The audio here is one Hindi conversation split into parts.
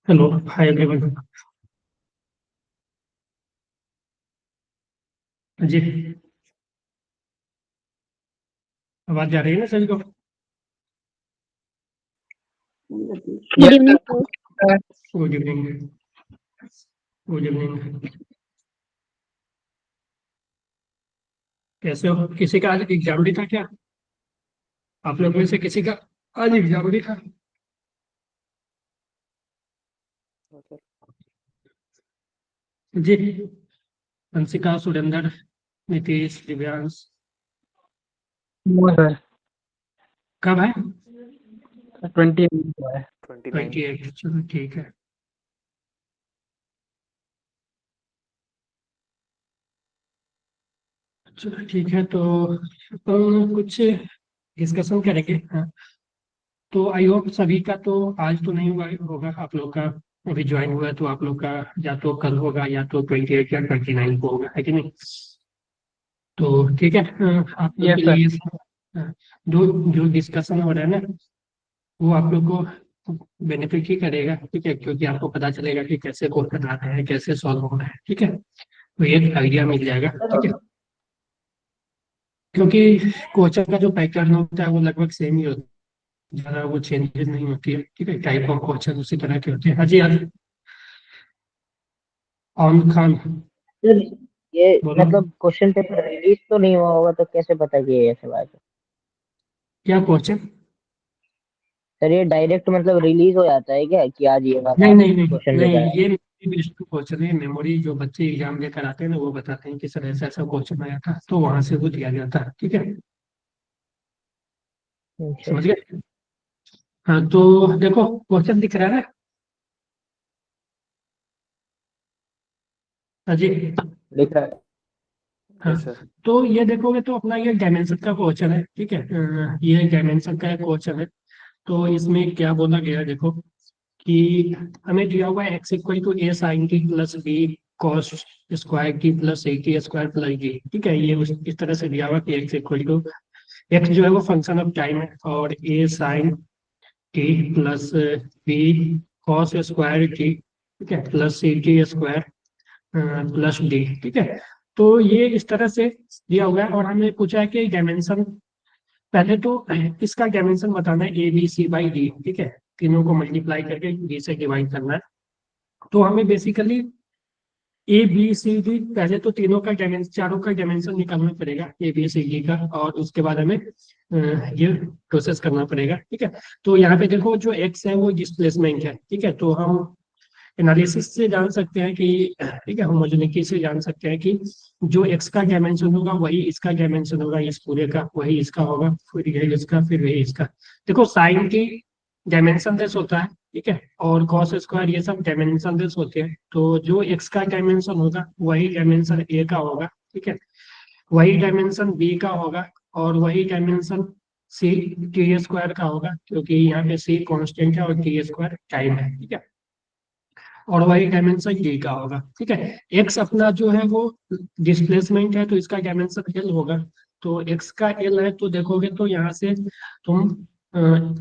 Hello hi everyone. जी, आवाज जा रही है ना सभी को? Good yes evening sir. Sir. Good evening. Good evening. कैसे हो? किसी का आज एग्जाम भी था क्या? आप लोग में से किसी का आज एग्जाम भी था? जी, हंसिका, सुरेंद्र, नीतीश, दिव्यांश। No sir. कब है? 20 हुआ है। 29। 28। चलो ठीक है। चलो ठीक है, तो अपन कुछ डिस्कशन करेंगे। हाँ, तो आई होप सभी का तो आज तो नहीं हुआ होगा आप लोग का। अभी ज्वाइन हुआ है तो आप लोग का या तो कल होगा या तो 28 या 29 को होगा, है कि नहीं? तो ठीक है। आप लोग यस के सर। लिए जो जो डिस्कशन हो रहा है ना, वो आप लोग को बेनिफिट ही करेगा, ठीक है, क्योंकि आपको पता चलेगा कि कैसे क्वेश्चन आते हैं, कैसे सॉल्व होना है, ठीक है। तो एक आइडिया मिल जाएगा, ठीक है। क्योंकि क्वेश्चन का जो पैटर्न होता है वो लगभग सेम ही होता है, ज़्यादा वो चेंजेस नहीं होती है, ठीक है। टाइप ऑफ क्वेश्चन उसी तरह के होते हैं। हाँ जी, आज आमिर खान, सर ये बोलो। मतलब क्वेश्चन पेपर रिलीज तो नहीं हुआ होगा तो कैसे पता कि ये ऐसे बात है? क्या क्वेश्चन? सर ये डायरेक्ट मतलब रिलीज हो जाता है क्या कि आज ये वाला नहीं नहीं नहीं क्वेश्चन नहीं, पेपर है? ये बेस्ड क्वेश्चन है। मेमोरी जो बच्चे एग्जाम लेकर आते हैं ना, वो बताते हैं कि सर ऐसा ऐसा क्वेश्चन आया था, तो वहां से वो दिया जाता है, ठीक है। अच्छा समझ अच्छा। गए? हाँ, तो देखो क्वेश्चन दिख रहा है ना? हाँ जी। लिख रहा है। हाँ, यस सर। तो ये देखोगे तो अपना ये डायमेंशन का क्वेश्चन है, ठीक है। ये डायमेंशन का क्वेश्चन है। तो इसमें क्या बोला गया है, देखो कि हमें दिया हुआ है X equal to A sine T plus B cos square T plus A T square plus G, ठीक है। ये इस तरह से दिया हुआ कि एक्स इक्वल टू, एक्स जो है वो फंक्शन ऑफ टाइम है, और A sine T plus B cos square T, ठीक है, plus C T square plus D, ठीक है। तो ये इस तरह से दिया हुआ है, और हमें पूछा है कि डायमेंशन, पहले तो इसका डायमेंशन बताना है A B C by D, ठीक है। तीनों को मल्टीप्लाई करके डी से डिवाइड करना है। तो हमें basically A B C D, पहले तो तीनों का डायमेंशन, चारों का डायमेंशन निकालना पड़ेगा ए बी सी डी का, और उसके बाद हमें ये प्रोसेस करना पड़ेगा, ठीक है। तो यहाँ पे देखो जो एक्स है वो डिस्प्लेसमेंट है, ठीक है। तो हम एनालिसिस से जान सकते हैं कि, ठीक है, होमोजेनिटी से जान सकते हैं कि जो एक्स का डायमेंशन होगा वही इसका डायमेंशन होगा, इस पूरे का वही इसका होगा, फिर यही इसका, फिर वही इसका। देखो साइन की डायमेंशन लेस होता है, ठीक है, और कॉस स्क्वायर ये सब डायमेंशन लेस होते हैं। तो जो एक्स का डायमेंशन होगा वही डायमेंशन ए का होगा, ठीक है, वही डायमेंशन बी का होगा, और वही डायमेंशन सी टी स्क्वायर का होगा, क्योंकि यहाँ पे सी कांस्टेंट है और टी स्क्वायर टाइम है, ठीक है, और वही डायमेंशन डी का होगा, ठीक है। एक्स अपना जो है वो डिस्प्लेसमेंट है, तो इसका डायमेंशन एल होगा। तो एक्स का एल है, तो देखोगे तो यहाँ से तुम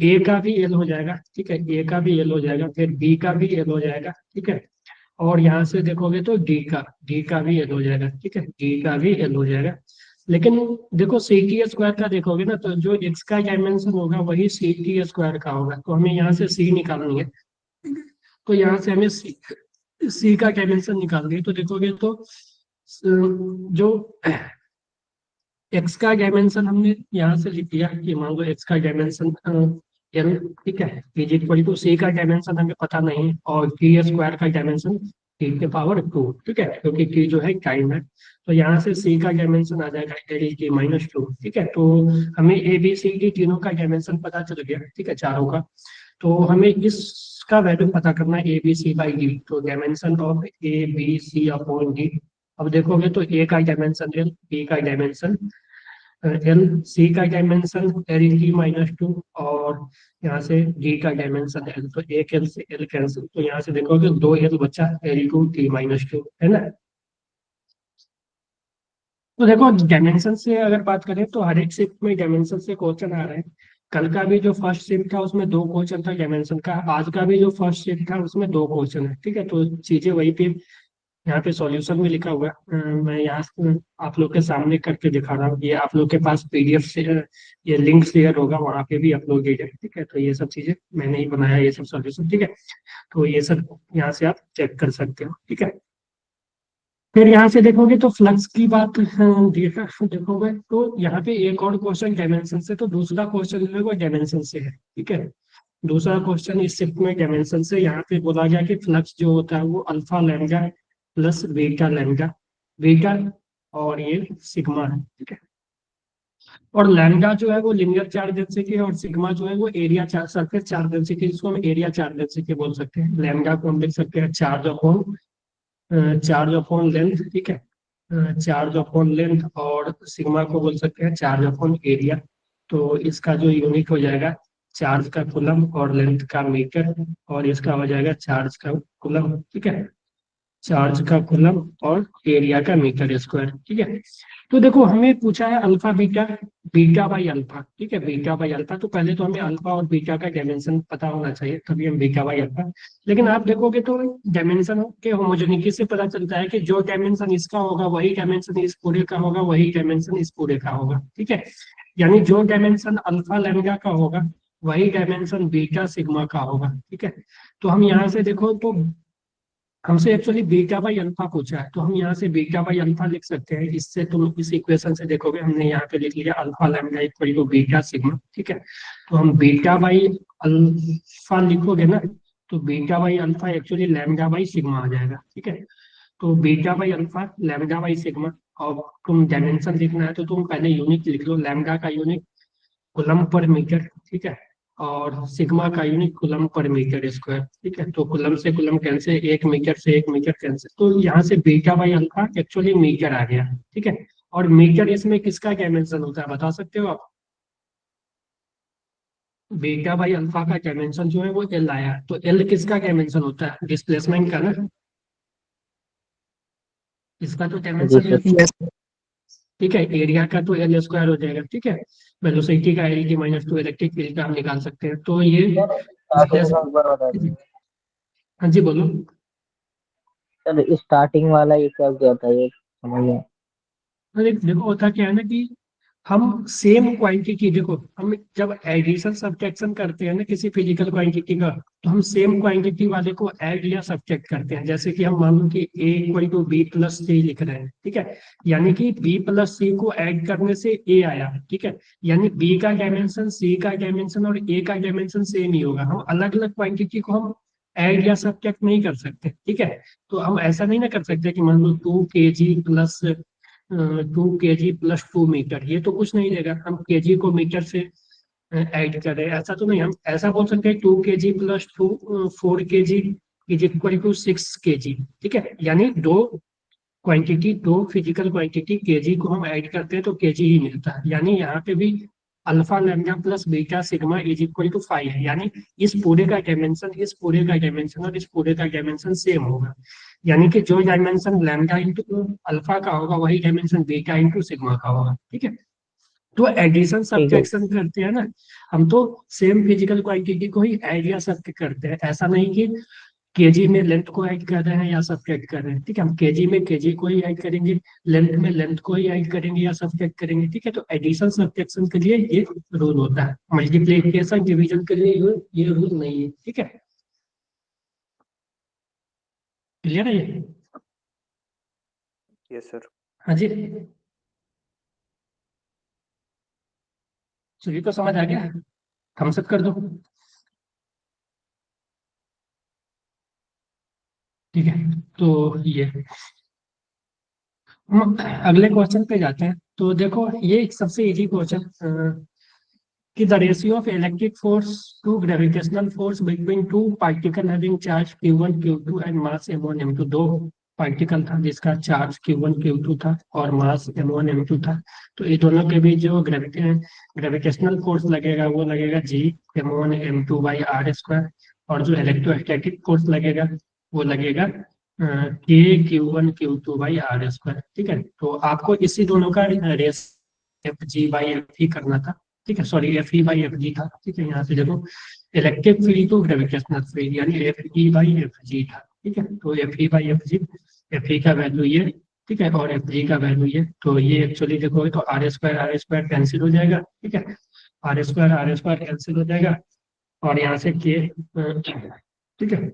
ए का भी एल हो जाएगा, ठीक है, ए का भी एल हो जाएगा, फिर बी का भी एल हो जाएगा, ठीक है, और यहाँ से देखोगे तो डी का भी एल हो जाएगा, ठीक है, डी का भी एल हो जाएगा। लेकिन देखो सी टी स्क्वायर का देखोगे ना, तो जो एक्स का डायमेंशन होगा वही सी टी स्क्वायर का होगा, तो हमें यहाँ से सी निकालनी है। तो यहाँ से हमें सी का डायमेंशन निकालनी है। तो देखोगे तो जो एक्स का डायमेंशन हमने यहाँ से लिख दिया कि मान लो एक्स का डायमेंशन एल, ठीक है, इज इक्वल टू सी का डायमेंशन हमें पता नहीं, और टी स्क्वायर का डायमेंशन टी के पावर टू, ठीक है, क्योंकि टी जो है टाइम है। तो यहाँ से सी का डायमेंशन आ जाएगा एल टी माइनस टू, ठीक है। तो हमें ए बी सी डी तीनों का डायमेंशन पता चल गया, ठीक है, चारों का। तो हमें इसका वैल्यू पता करना है A B C by D, तो dimension of A B C upon D. अब देखोगे तो ए का डायमेंशन एल, बी का डायमेंशन एल, सी का dimension L T minus two, और यहाँ से डी का डायमेंशन एल, तो एक एल से एल कैंसिल, तो यहाँ से देखोगे दो एल बचा, L two T minus to, है ना। तो देखो डायमेंशन से अगर बात करें तो हर एक शिफ्ट में डायमेंशन से क्वेश्चन आ रहे हैं। कल का भी जो फर्स्ट शिफ्ट था उसमें 2 क्वेश्चन था डायमेंशन का, आज का भी जो फर्स्ट शिफ्ट था उसमें 2 क्वेश्चन है, ठीक है। तो चीजें वही पे, यहाँ पे सॉल्यूशन भी लिखा हुआ है। मैं यहाँ से आप लोग के सामने करके दिखा रहा हूँ, ये आप लोग के पास पीडीएफ से ये लिंक शेयर होगा, वहाँ पे भी अपलोडेड है, ठीक है। तो ये सब चीजें मैंने ही बनाया, ये सब सॉल्यूशन, ठीक है। तो ये सब यहाँ से आप चेक कर सकते हो, ठीक है। फिर यहाँ से देखोगे तो फ्लक्स की बात देखोगे तो यहाँ पे एक और क्वेश्चन डायमेंशन से, तो दूसरा क्वेश्चन जो है वो डायमेंशन से है, ठीक है। दूसरा क्वेश्चन इस शिफ्ट में डायमेंशन से, यहाँ पे बोला गया कि फ्लक्स जो होता है वो alpha lambda plus beta lambda, beta और ये सिग्मा है, ठीक है। और लैम्डा जो है वो लिनियर चार्ज डेंसिटी है, और सिग्मा जो है वो area charge, surface charge density, जिसको हम एरिया चार्ज डेंसिटी बोल सकते हैं। लैम्डा को हम लिख सकते हैं चार्ज अपॉन लेंथ, ठीक है। चार्ज अपॉन लेंथ, और सिग्मा को बोल सकते हैं चार्ज अपॉन एरिया। तो इसका जो यूनिट हो जाएगा चार्ज का कूलम, और लेंथ का मीटर, और इसका हो जाएगा चार्ज का कूलम, ठीक है। चार्ज का कूलम और एरिया का मीटर स्क्वायर, ठीक है। तो देखो हमें पूछा है alpha beta, beta by alpha, ठीक है, बीटा बाई अल्फा। तो पहले तो हमें अल्फा और बीटा का डायमेंशन पता होना चाहिए, तभी हम बीटा बाई अल्फा। लेकिन आप देखोगे तो डायमेंशन के होमोजेनिटी से पता चलता है कि जो डायमेंशन इसका होगा वही डायमेंशन इस पूरे का होगा, वही डायमेंशन इस पूरे का होगा, ठीक है। यानी जो डायमेंशन अल्फा लैम्डा का होगा वही डायमेंशन बीटा सिग्मा का होगा, ठीक है। तो हम यहाँ से देखो तो हमसे एक्चुअली बीटा बाई अल्फा पूछा है, तो हम यहाँ से बीटा बाई अल्फा लिख सकते हैं। इससे तुम इस इक्वेशन से देखोगे, हमने यहाँ पे लिख लिया alpha lambda equal to beta sigma, ठीक है। तो हम बीटा बाई अल्फा लिखोगे ना, तो beta by alpha actually lambda by sigma आ जाएगा, ठीक है। तो beta by alpha lambda by sigma. और तुम डायमेंशन लिखना है तो तुम पहले यूनिट लिख लो, लैम्डा का यूनिट कूलम पर मीटर, ठीक है। और सिग्मा का unit coulomb per metre square, ठीक है। तो कूलम से कूलम कैंसिल, 1 मीटर से 1 मीटर कैंसिल, तो यहाँ से beta by alpha actually metre आ गया, ठीक है। और मीटर इसमें किसका डायमेंशन होता है बता सकते हो आप? बीटा बाई अल्फा का डायमेंशन जो है वो एल आया, तो एल किसका डायमेंशन होता है? डिस्प्लेसमेंट का ना, इसका तो जी डायमेंशन सर। एल, ठीक है। एरिया का तो एल स्क्वायर हो जाएगा, ठीक है। वेलोसिटी का एल की माइनस टू, इलेक्ट्रिक फील्ड का हम निकाल सकते हैं, तो ये स्टार्टिंग का एक बार बता दीजिए हाँ जी बोलो। सर, स्टार्टिंग वाला ये क्या क्या था, ये समझ गया। अरे देखो होता क्या है ना कि हम सेम क्वांटिटी, देखो हम जब एडिशन सब्ट्रैक्शन करते हैं ना किसी फिजिकल क्वांटिटी का, तो हम सेम क्वांटिटी वाले को ऐड या सब्ट्रैक्ट करते हैं। जैसे कि हम मान लो कि a equal to B plus C लिख रहे हैं, ठीक है। यानी कि b प्लस सी को ऐड करने से a आया, ठीक है। यानी b का डायमेंशन, c का डायमेंशन और a का डायमेंशन सेम ही होगा। हम अलग अलग क्वांटिटी को हम ऐड या सब्ट्रैक्ट नहीं कर सकते, ठीक है। तो हम ऐसा नहीं ना कर सकते कि मान लो 2 kg plus 2 kg plus 2 metre, ये तो कुछ नहीं देगा। हम केजी को मीटर से ऐड कर रहे हैं, ऐसा तो नहीं। हम ऐसा बोल सकते हैं 2 kg plus 4 kg is equal to 6 kg, ठीक है। यानी दो क्वांटिटी, दो फिजिकल क्वांटिटी केजी को हम ऐड करते हैं तो केजी ही मिलता है। यानी यहाँ पे भी alpha lambda plus beta sigma is equal to 5 है। यानी इस पूरे का डायमेंशन, इस पूरे का डायमेंशन और इस पूरे का डायमेंशन सेम होगा। यानी कि जो डायमेंशन लैम्डा इंटू अल्फा का होगा वही डायमेंशन बीटा इंटू सिग्मा का होगा, ठीक है। तो एडिशन ठीक है। सब्ट्रैक्शन करते हैं ना हम, तो सेम फिजिकल क्वांटिटी को ही ऐड या सब्ट्रैक्ट करते हैं। ऐसा नहीं कि केजी में लेंथ को ऐड कर रहे हैं या सब्ट्रैक्ट कर रहे हैं, ठीक है। हम केजी में केजी को ही ऐड करेंगे, लेंथ में लेंथ को ही ऐड करेंगे या सब्ट्रैक्ट करेंगे, ठीक है। तो एडिशन सब्ट्रैक्शन के लिए ये रूल होता है, मल्टीप्लिकेशन डिवीजन के लिए ये रूल नहीं है, ठीक है। क्लियर है ये? Yes sir. हाँ जी, सभी को समझ आ गया? थम्स अप कर दो, ठीक है। तो ये हम अगले क्वेश्चन पे जाते हैं। तो देखो ये एक सबसे इजी क्वेश्चन कि the ratio of electric force to gravitational force between two particle having charge Q1 Q2 and mass M1 M2। दो पार्टिकल था जिसका चार्ज Q1 Q2 था और मास M1 M2 था। तो ये दोनों के बीच जो ग्रेविटेशनल फोर्स लगेगा वो लगेगा G M1 M2 by are square, और जो इलेक्ट्रोस्टैटिक फोर्स लगेगा वो लगेगा K Q1 Q2 by are square, ठीक है। तो आपको इसी दोनों का रेस एफ जी बाई एफ ही करना था, ठीक है, sorry F E by F G था, ठीक है। यहाँ से देखो electric field to gravitational field यानी F E by F G था, ठीक है। तो F E by F G, F E का वैल्यू ये, ठीक है, और एफ जी का वैल्यू ये, तो ये एक्चुअली देखोगे तो आर स्क्वायर कैंसिल हो जाएगा, ठीक है, आर स्क्वायर कैंसिल हो जाएगा, और यहाँ से के, ठीक है,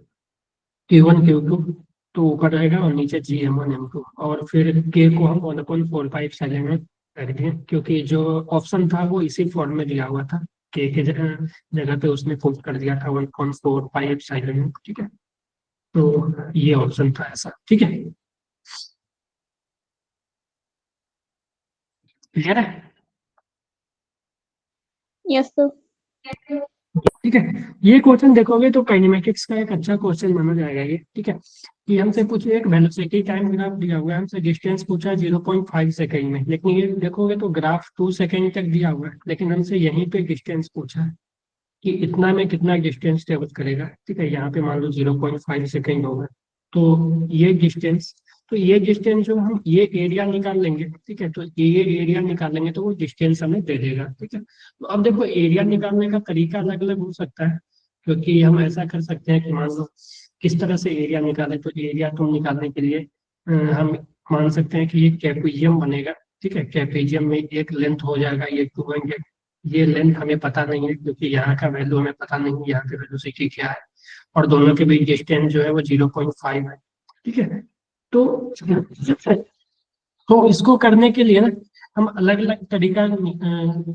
Q1 Q2 तो ऊपर रहेगा और नीचे Gm1 M2, और फिर के को हम 1/4 साइलेंट में कर दिए क्योंकि जो ऑप्शन था वो इसी फॉर्म में दिया हुआ था, के जगह जगह पे उसने पुट कर दिया था 1/4 साइलेंट में, ठीक है। तो ये ऑप्शन था ऐसा, ठीक है, क्लियर है? Yes sir. ठीक है, ये क्वेश्चन देखोगे तो काइनेमेटिक्स का एक अच्छा क्वेश्चन माना जाएगा ये, ठीक है। कि हमसे पूछे एक वेलोसिटी टाइम ग्राफ दिया हुआ है, हमसे डिस्टेंस पूछा 0.5 सेकंड में, लेकिन ये देखोगे तो ग्राफ 2 सेकंड तक दिया हुआ है, लेकिन हमसे यहीं पे डिस्टेंस पूछा है कि इतना में कितना डिस्टेंस ट्रेवल करेगा, ठीक है। यहाँ पे मान लो 0.5 सेकंड होगा, तो ये डिस्टेंस, तो ये डिस्टेंस जो हम ये एरिया निकाल लेंगे, ठीक है, तो ये एरिया निकालेंगे तो वो डिस्टेंस हमें दे देगा, ठीक है। तो अब देखो एरिया निकालने का तरीका अलग अलग हो सकता है, क्योंकि हम ऐसा कर सकते हैं कि मान लो किस तरह से एरिया निकाले, तो एरिया तुम निकालने के लिए हम मान सकते हैं कि ये कैपिजियम बनेगा, ठीक है। कैपिजियम में एक लेंथ हो जाएगा ये 200, ये लेंथ हमें पता नहीं है क्योंकि यहाँ का वैल्यू हमें पता नहीं है, यहाँ पे वेलोसिटी क्या है, और दोनों के बीच डिस्टेंस जो है वो 0.5 है, ठीक है। तो इसको करने के लिए ना हम अलग अलग तरीका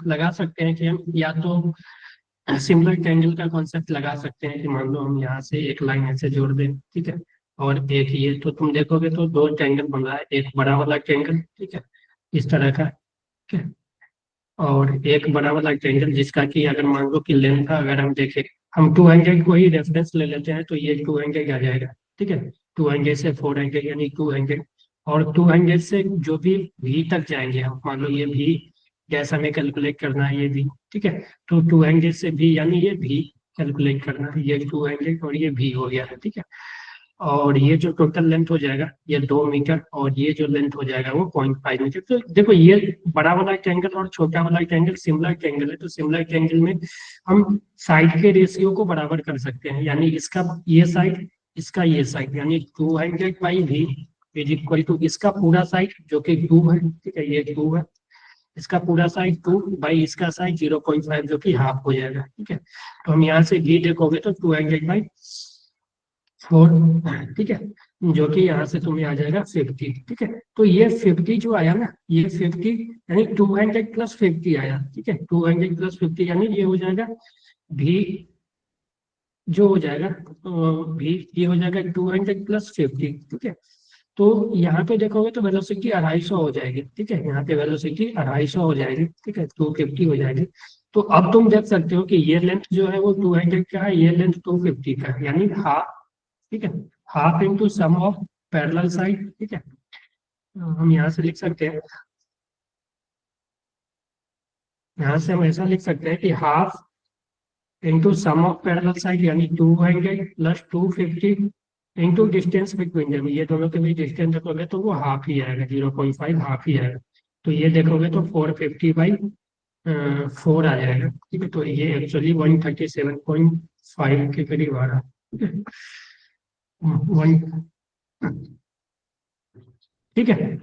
लगा सकते हैं कि हम या तो सिमिलर ट्रायंगल का कॉन्सेप्ट लगा सकते हैं कि मान लो हम यहाँ से एक लाइन ऐसे जोड़ दें, ठीक है, और एक ये, तो तुम देखोगे तो दो ट्रायंगल बन रहा है, एक बड़ा वाला ट्रायंगल, ठीक है, इस तरह का, ठीक है, और एक बड़ा वाला ट्रायंगल जिसका कि अगर मान लो कि लेंथ का अगर हम देखें, हम 200 को ही रेफरेंस ले लेते हैं, तो ये 200 आ जाएगा, ठीक है। 200 से 400 यानी 200, और 200 से जो भी भी तक जाएंगे हम, मान लो ये भी जैसा हमें कैलकुलेट करना है ये भी, ठीक है, तो 200 से भी यानी ये भी कैलकुलेट करना है, ये 200 और ये भी हो गया है, ठीक है। और ये जो टोटल लेंथ हो जाएगा ये 2 मीटर, और ये जो लेंथ हो जाएगा वो 0.5 मीटर। तो देखो ये बड़ा वाला ट्रायंगल और छोटा वाला ट्रायंगल सिमिलर ट्रायंगल है, तो सिमिलर ट्रायंगल में हम साइड के रेशियो को बराबर कर सकते हैं, यानी इसका ये साइड, इसका ये साइड, यानी 200/v इज इक्वल टू इसका पूरा साइड जो कि 2 है, ठीक है, ये 2 है, इसका पूरा साइड 2 बाई इसका साइड 0.5 जो कि हाफ हो जाएगा, ठीक है। तो हम यहाँ से v देखोगे तो 200/4, ठीक है, जो कि यहाँ से तुम्हें आ जाएगा 50, ठीक है। तो ये 50 जो आया ना, ये 50 यानी 200 + 50 आया, ठीक है, 200 + 50 यानी ये हो जाएगा भी, जो हो जाएगा भी ये हो जाएगा 200 + 50, ठीक है। तो यहाँ पे देखोगे तो वेलोसिटी 250 हो जाएगी, ठीक है, यहाँ पे वेलोसिटी 250 हो जाएगी, ठीक है, 250 हो जाएगी। तो अब तुम देख सकते हो कि ये लेंथ जो है वो 200 का है, ये लेंथ 250 का है, यानी हाफ, ठीक है, half into sum of parallel side, ठीक है। हम यहाँ से लिख सकते हैं, यहाँ से हम ऐसा लिख सकते हैं कि half into sum of parallel side यानी 200 + 250 इंटू डिस्टेंस बिटवीन देम, ये दोनों के बीच डिस्टेंस देखोगे तो वो हाफ ही आएगा, 0.5 हाफ ही आएगा। तो ये देखोगे तो 450/4 आ जाएगा, ठीक है। तो ये एक्चुअली 137.5 के करीब आ रहा है, ठीक है, ठीक है।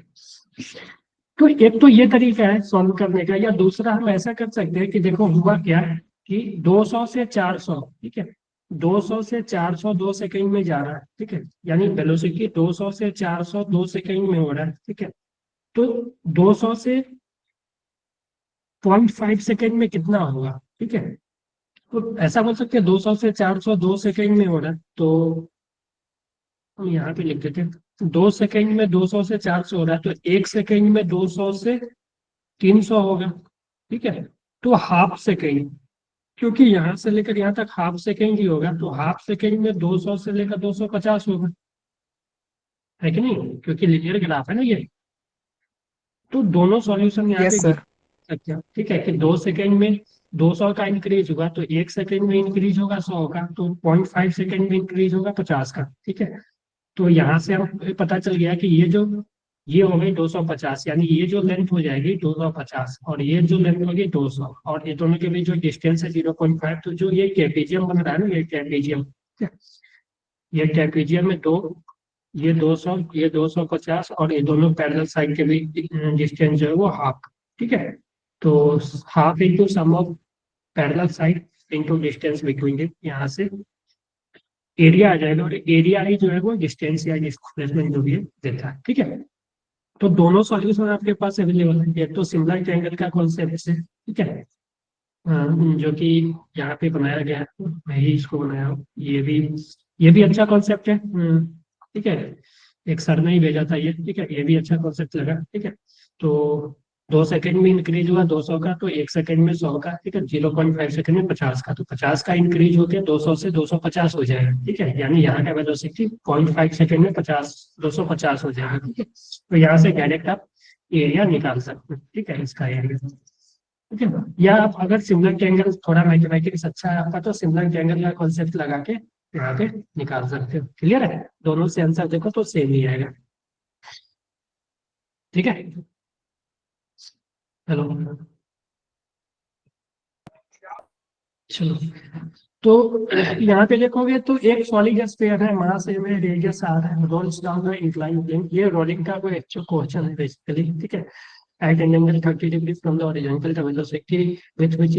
तो एक तो ये तरीका है सॉल्व करने का, या दूसरा हम ऐसा कर सकते हैं कि देखो हुआ क्या है कि 200 से 400, ठीक है, 200 से 400 2 सेकंड में जा रहा है, ठीक है, यानी वेलोसिटी 200 से 400 2 सेकंड में हो रहा है, ठीक है। तो 200 से 0.5 सेकंड में कितना होगा, ठीक है। तो ऐसा बोल सकते हैं 200 से 400 2 सेकंड में हो रहा है, तो हम यहाँ पे लिख देते हैं 2 सेकंड में 200 से 400 हो रहा है, तो 1 सेकंड में 200 से 300 होगा, ठीक है। तो हाफ सेकंड, क्योंकि यहाँ से लेकर यहाँ तक हाफ सेकंड ही होगा, तो हाफ सेकंड में 200 से लेकर 250 होगा, है कि नहीं, क्योंकि लीनियर ग्राफ है ना ये। तो दोनों सॉल्यूशन यहाँ पे यस सर। सकते हैं, ठीक है, कि 2 सेकंड में 200 का इंक्रीज हुआ तो 1 सेकंड में इंक्रीज होगा 100 का, तो 0.5 सेकंड में इंक्रीज होगा 50 का, ठीक है। तो यहाँ से हम पता चल गया कि ये जो ये हो गई 250, यानी ये जो लेंथ हो जाएगी 250 और ये जो लेंथ होगी 200, और ये दोनों के बीच जो डिस्टेंस है 0.5, तो जो ये ट्रेपेजियम बन रहा है ना, ये ट्रेपेजियम, ये ट्रेपेजियम में दो, ये 200, ये 250, और ये दोनों पैरेलल साइड के बीच डिस्टेंस जो है वो हाफ, ठीक है। तो half into sum of parallel side into distance between it, यहाँ से एरिया आ जाएगा, और एरिया ही जो है वो डिस्टेंस या डिस्प्लेसमेंट जो भी है देता है, ठीक है। तो दोनों सॉल्यूशन आपके पास अवेलेबल है, एक तो सिमिलर ट्रायंगल का कॉन्सेप्ट है, ठीक है, जो कि यहाँ पे बनाया गया है, मैं ही इसको बनाया हूँ, ये भी अच्छा कॉन्सेप्ट है, ठीक है। एक सर ने ही भेजा था ये, ठीक है, ये भी अच्छा कॉन्सेप्ट लगा, ठीक है। तो 2 सेकंड में इंक्रीज हुआ 200 का, तो 1 सेकंड में 100 का, ठीक है, 0.5 सेकंड में 50 का, तो 50 का इंक्रीज होकर 200 से 250 हो जाएगा, ठीक है, यानी यहाँ का वेलोसिटी 0.5 सेकंड में 250 हो जाएगा, ठीक है। तो यहाँ से डायरेक्ट आप एरिया निकाल सकते हैं, ठीक है, इसका एरिया, ठीक है। या आप अगर सिमिलर ट्रायंगल, थोड़ा मैथमेटिक्स अच्छा है आपका, तो सिमिलर ट्रायंगल का कॉन्सेप्ट लगा के यहाँ पे निकाल सकते हो, क्लियर है। दोनों से आंसर देखो तो सेम ही आएगा, ठीक है। हेलो, चलो, तो यहाँ पे देखोगे तो एक सॉलिड स्फीयर है, मास m है, रेडियस r है, रोल्स डाउन है इंक्लाइन प्लेन, ये रोलिंग का कोई एक्चुअल क्वेश्चन है बेसिकली, ठीक है। At an angle 30 degrees from the horizontal, the velocity with which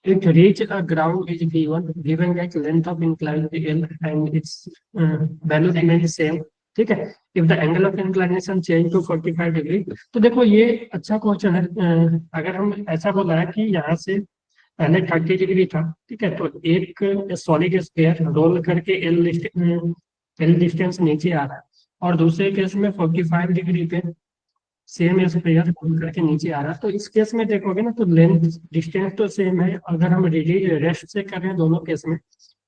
it reach a ground is v1, given that length of incline is l and its value remains same, ठीक है। If the angle of inclination change to 45 degree, तो देखो ये अच्छा क्वेश्चन है। अगर हम ऐसा बोला है कि यहाँ से पहले 30 डिग्री था, ठीक है, तो एक सॉलिड स्फीयर रोल करके एल डिस्टेंस नीचे आ रहा है, और दूसरे केस में 45 डिग्री पे सेम स्फीयर रोल करके नीचे आ रहा है। तो इस केस में देखोगे ना, तो लेंथ डिस्टेंस तो सेम है, अगर हम रेस्ट से कर रहे हैं दोनों केस में,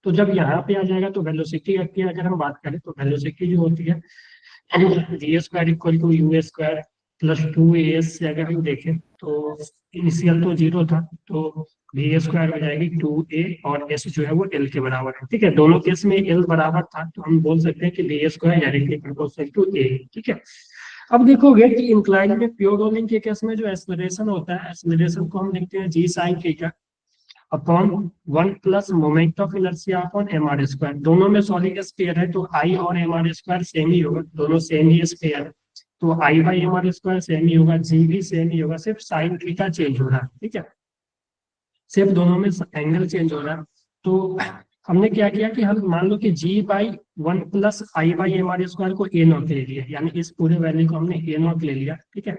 तो जब यहाँ पे आ जाएगा तो वेलोसिटी की अगर हम बात करें, तो वेलोसिटी जो होती है G square equal to U square plus 2as से अगर हम देखें, तो इनिशियल तो 0 था, तो वी स्क्वायर हो जाएगी 2a, और s जो है वो l के बराबर है, ठीक है। दोनों केस में l बराबर था, तो हम बोल सकते हैं कि V square directly proportional to a, ठीक है। अब देखोगे कि इंक्लाइन में प्योर रोलिंग के केस में जो एक्सेलरेशन होता है, एक्सेलरेशन को हम लिखते हैं g sin theta upon 1 plus moment of inertia upon M R square. दोनों में सॉलिड स्फीयर है, तो आई और एम आर स्क्वायर सेम ही होगा, दोनों सेम ही स्फीयर है, तो I by M R square same ही होगा, जी भी सेम ही होगा, सिर्फ साइन थीटा चेंज हो रहा है, ठीक है, सिर्फ दोनों में एंगल चेंज हो रहा है। तो हमने क्या किया कि हम मान लो कि G by 1 plus I by M R square को ए नॉट ले लिया, यानी इस पूरे वैल्यू को हमने ए नॉट ले लिया, ठीक है।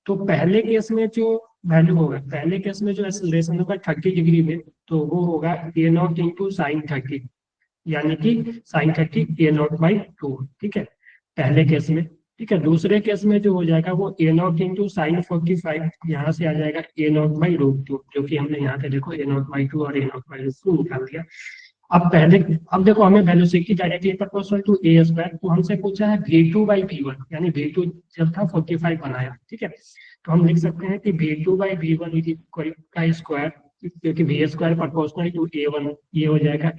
तो पहले केस में जो वैल्यू होगा, पहले केस में जो एक्सेलरेशन होगा 30 डिग्री में, तो वो होगा ए नॉट इंटू साइन 30, यानी कि साइन 30 ए नॉट बाई 2, ठीक है, पहले केस में, ठीक है। दूसरे केस में जो हो जाएगा वो ए नॉट इंटू साइन 45, यहाँ से आ जाएगा ए नॉट बाई रूट 2, जो कि हमने यहाँ पे देखो ए नॉट बाई 2 और ए नॉट बाई रूट 2 निकाल दिया। अब देखो हमें velocity directly proportional to A square, तो हमसे पूछा है v2 बाई v1, यानी v2 जब था 45 बनाया, ठीक है, तो हम लिख सकते हैं कि v2 बाई v1 का स्क्वायर, क्योंकि v square proportional to a1, ये हो जाएगा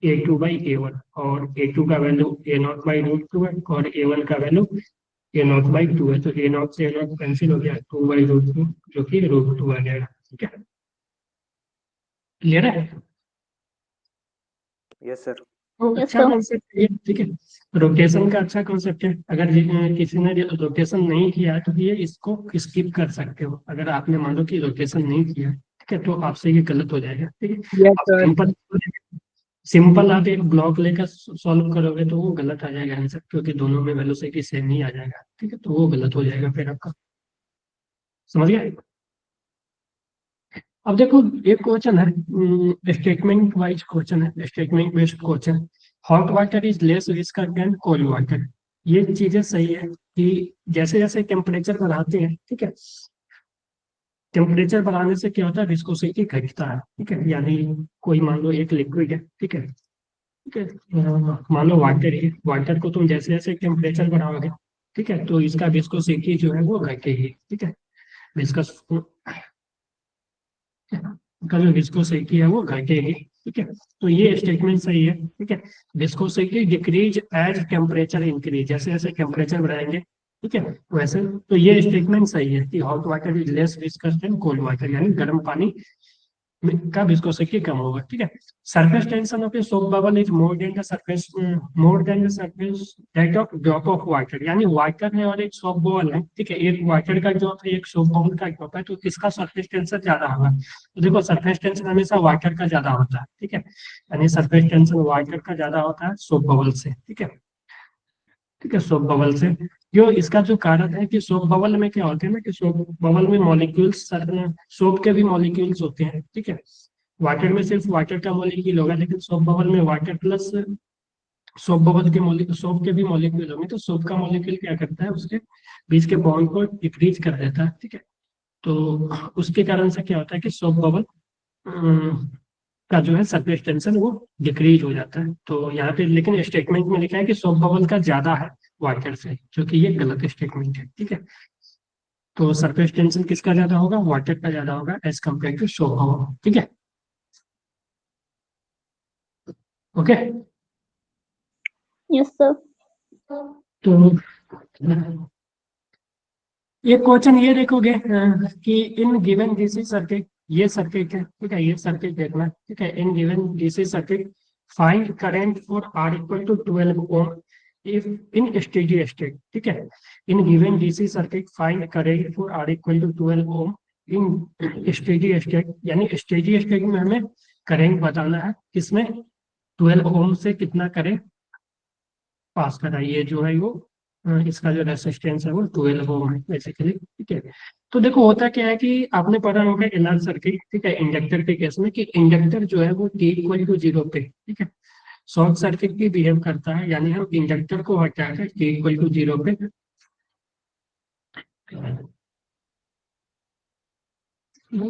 a2 बाई a1, और a2 का value a naught by root 2 है, और a1 का वैल्यू a नॉट बाई 2 है, तो a नॉट से a नॉट कैंसिल हो गया, 2 बाई रूट 2, जो कि रूट 2 आ जाएगा, ठीक है, क्लियर है। Yes sir. तो अच्छा कॉन्सेप्ट है, ठीक है, रोटेशन का अच्छा कॉन्सेप्ट है। अगर किसी ने रोटेशन नहीं किया है, तो ये इसको स्किप कर सकते हो, अगर आपने मान लो कि रोटेशन नहीं किया, ठीक है, तो आपसे ये गलत हो जाएगा, ठीक है। Yes sir. सिंपल आप एक ब्लॉक लेकर सॉल्व करोगे तो वो गलत आ जाएगा आंसर, क्योंकि दोनों में वेलोसिटी सेम ही आ जाएगा, ठीक है, तो वो गलत हो जाएगा फिर आपका, समझ गए। अब देखो एक क्वेश्चन है, स्टेटमेंट वाइज क्वेश्चन है, statement based question, hot water is less viscous than cold water. ये चीजें सही है कि जैसे जैसे टेम्परेचर बढ़ाते हैं, ठीक है, टेम्परेचर बढ़ाने से क्या होता है, विस्कोसिटी घटता है, ठीक है, यानी कोई मान लो एक लिक्विड है, ठीक है, ठीक है, मान लो वाटर है, वाटर को तुम जैसे जैसे टेम्परेचर बढ़ाओगे, ठीक है, तो इसका विस्कोसिटी जो है वो घटेगी, ठीक है, विस्कस का जो विस्कोसिटी है वो घटेगी, ठीक है, तो ये स्टेटमेंट सही है, ठीक है। Viscosity decrease as temperature increase, जैसे जैसे टेम्परेचर बढ़ाएंगे ठीक है। वैसे तो ये स्टेटमेंट सही है कि hot water is less viscous than cold water, यानी गर्म पानी का विस्कोसिटी कम होगा, ठीक है। Surface tension of a soap bubble is more than the surface that of drop of water, यानी वाटर है और एक सोप बबल है, ठीक है। एक वाटर का ड्रॉप है, एक सोप बबल का ड्रॉप है, तो किसका सरफेस टेंशन ज्यादा होगा? तो देखो सरफेस टेंशन हमेशा वाटर का ज्यादा होता है, ठीक है, यानी सरफेस टेंशन वाटर का ज्यादा होता है सोप बबल से, ठीक है। ठीक है, सोप बबल से। जो इसका जो कारण है कि सोप बबल में क्या होते हैं ना, कि सोप बबल में मॉलिक्यूल्स, सोप के भी मॉलिक्यूल्स होते हैं, ठीक है। वाटर में सिर्फ वाटर का मॉलिक्यूल होगा, लेकिन सोप बबल में वाटर प्लस सोप बबल के मॉलिक्यूल, सोप के भी मॉलिक्यूल होंगे, तो सोप का मॉलिक्यूल क्या करता है, उसके बीच के बॉन्ड को डिक्रीज कर देता है, ठीक है। तो उसके कारण से क्या होता है कि सोप बबल का जो है सरफेस टेंशन वो डिक्रीज हो जाता है। तो यहाँ पे लेकिन स्टेटमेंट में लिखा है कि सोप बबल का ज्यादा है वाटर से, जो कि ये गलत स्टेटमेंट है, ठीक है। तो सरफेस टेंशन किसका ज्यादा होगा? वाटर का ज्यादा होगा as compare to soap bubble, ठीक है। ओके। Yes, sir. तो ये क्वेश्चन ये देखोगे कि इन गिवन डीसी सर्किट, ये सर्किट है, ठीक है, ये सर्किट देखना, ठीक है। In given DC circuit find current for R equal to 12 ohm if in steady state, ठीक है। In given DC circuit find current for R equal to 12 ohm in steady state, यानी स्टेडी स्टेट में हमें करंट बताना है, किसमें? 12 ओम से कितना करंट पास करा, ये जो है वो इसका जो रेसिस्टेंस है वो 12 ओम है बेसिकली, ठीक है। तो देखो होता क्या है कि आपने पढ़ा होगा एलआर सर्किट, ठीक है, इंडक्टर के केस में, कि इंडक्टर जो है वो टी इक्वल टू 0 पे, ठीक है, शॉर्ट सर्किट भी बिहेव करता है, यानी हम इंडक्टर को हटाकर टी इक्वल टू 0 पे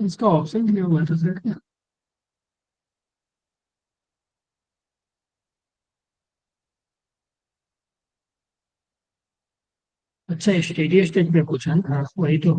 इसका ऑप्शन दिया हुआ था सर क्या? अच्छा, स्टेडी स्टेट में पूछा ना, हाँ वही तो,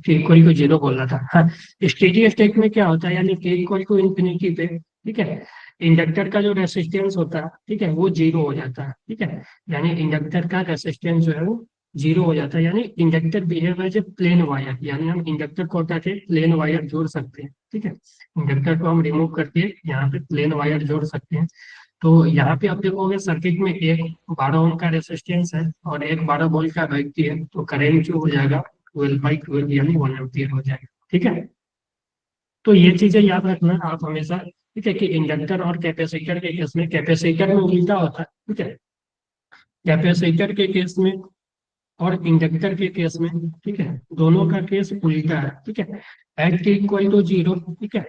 टी इक्वल टू 0 बोल रहा था, हाँ। स्टेडी स्टेट में क्या होता है, यानी टी इक्वल टू इन्फिनिटी पे, ठीक है, इंडक्टर का जो रेसिस्टेंस होता है, ठीक है, वो 0 हो जाता है, ठीक है। यानी इंडक्टर का रेसिस्टेंस जो है वो 0 हो जाता है, यानी inductor behave as a plain wire, यानी हम इंडक्टर को हटा के प्लेन वायर जोड़ सकते हैं, ठीक है। इंडक्टर को हम रिमूव करके यहाँ पे प्लेन वायर जोड़ सकते हैं। तो यहाँ पे आप देखोगे सर्किट में एक 12 ओम का रेसिस्टेंस है और एक 12 वोल्ट का बैटरी है, तो करेंट जो हो जाएगा 12/12 यानी 1 एम्पियर हो जाएगा, ठीक है। तो ये चीजें याद रखना आप हमेशा, ठीक है, कि इंडक्टर और कैपेसिटर के केस में, कैपेसिटर में उल्टा होता है, ठीक है, कैपेसिटर के केस में और इंडक्टर के केस में, ठीक है, दोनों का केस उल्टा है, ठीक है। एट इक्वल टू 0, ठीक है,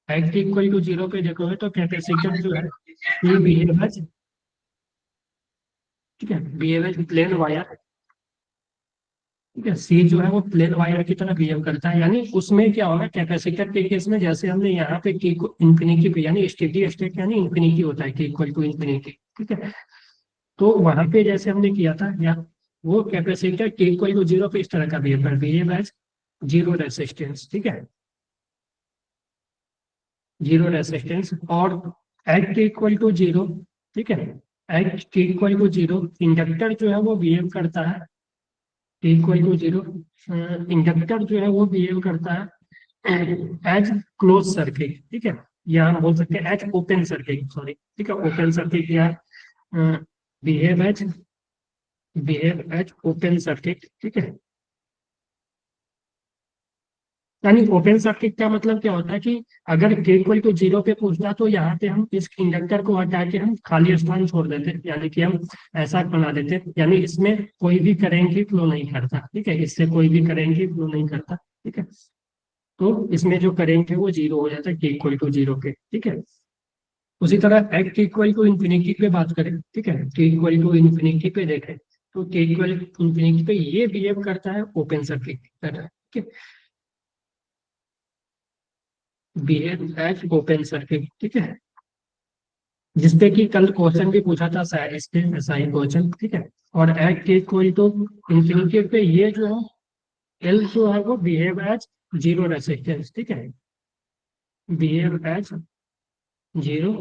एट इक्वल टू 0 पे देखोगे तो कैपेसिटर जो है ये बिहेव एज, ठीक है, बिहेव एज प्लेन वायर, ठीक है। सी जो है वो प्लेन वायर की तरह बिहेव करता है, यानी उसमें क्या होगा कैपेसिटर के केस में, जैसे हमने यहाँ पे टी को इन्फिनिटी पे, यानी स्टेडी स्टेट यानी इन्फिनिटी होता है, टी इक्वल टू इन्फिनिटी, ठीक है। तो वहां पे जैसे हमने किया था, या वो कैपेसिटर टी इक्वल टू 0 पे इस तरह का बिहेव एज जीरो रेसिस्टेंस, ठीक है, जीरो रेसिस्टेंस। और एट टी इक्वल टू 0, ठीक है, at T equal to 0 inductor जो है वो बिहेव करता है इक्वल टू 0, इंडक्टर जो है वो बिहेव करता है एज क्लोज सर्किट, ठीक है, या हम बोल सकते हैं एज ओपन सर्किट, सॉरी, ठीक है, ओपन सर्किट, या बिहेव एज ओपन सर्किट, ठीक है। यानी ओपन सर्किट का मतलब क्या होता है कि अगर k इक्वल टू 0 पे पूछना, तो यहाँ पे हम इस इंडक्टर को हटा के हम खाली स्थान छोड़ देते, यानी कि हम ऐसा बना देते, यानी इसमें कोई भी करंट ही फ्लो नहीं करता, ठीक है, इससे कोई भी करंट ही फ्लो नहीं करता, ठीक है। तो इसमें जो करंट है वो 0 हो जाता है k इक्वल टू 0 पे, ठीक है। उसी तरह एट इक्वल टू इन्फिनिटी पे बात करें, ठीक है, t इक्वल टू इन्फिनिटी पे देखें, तो t इक्वल टू इन्फिनिटी पे ये बिहेव करता है ओपन सर्किट की तरह, ठीक है, बिहेव एज ओपन सर्किट, ठीक है, जिसपे कि कल क्वेश्चन भी पूछा था शायद इसके, ऐसा ही क्वेश्चन, ठीक है। और एट के इक्वल टू इंफिनिटी पे ये जो है एल जो है वो बिहेव एज जीरो रेसिस्टेंस, ठीक है, बिहेव एज जीरो,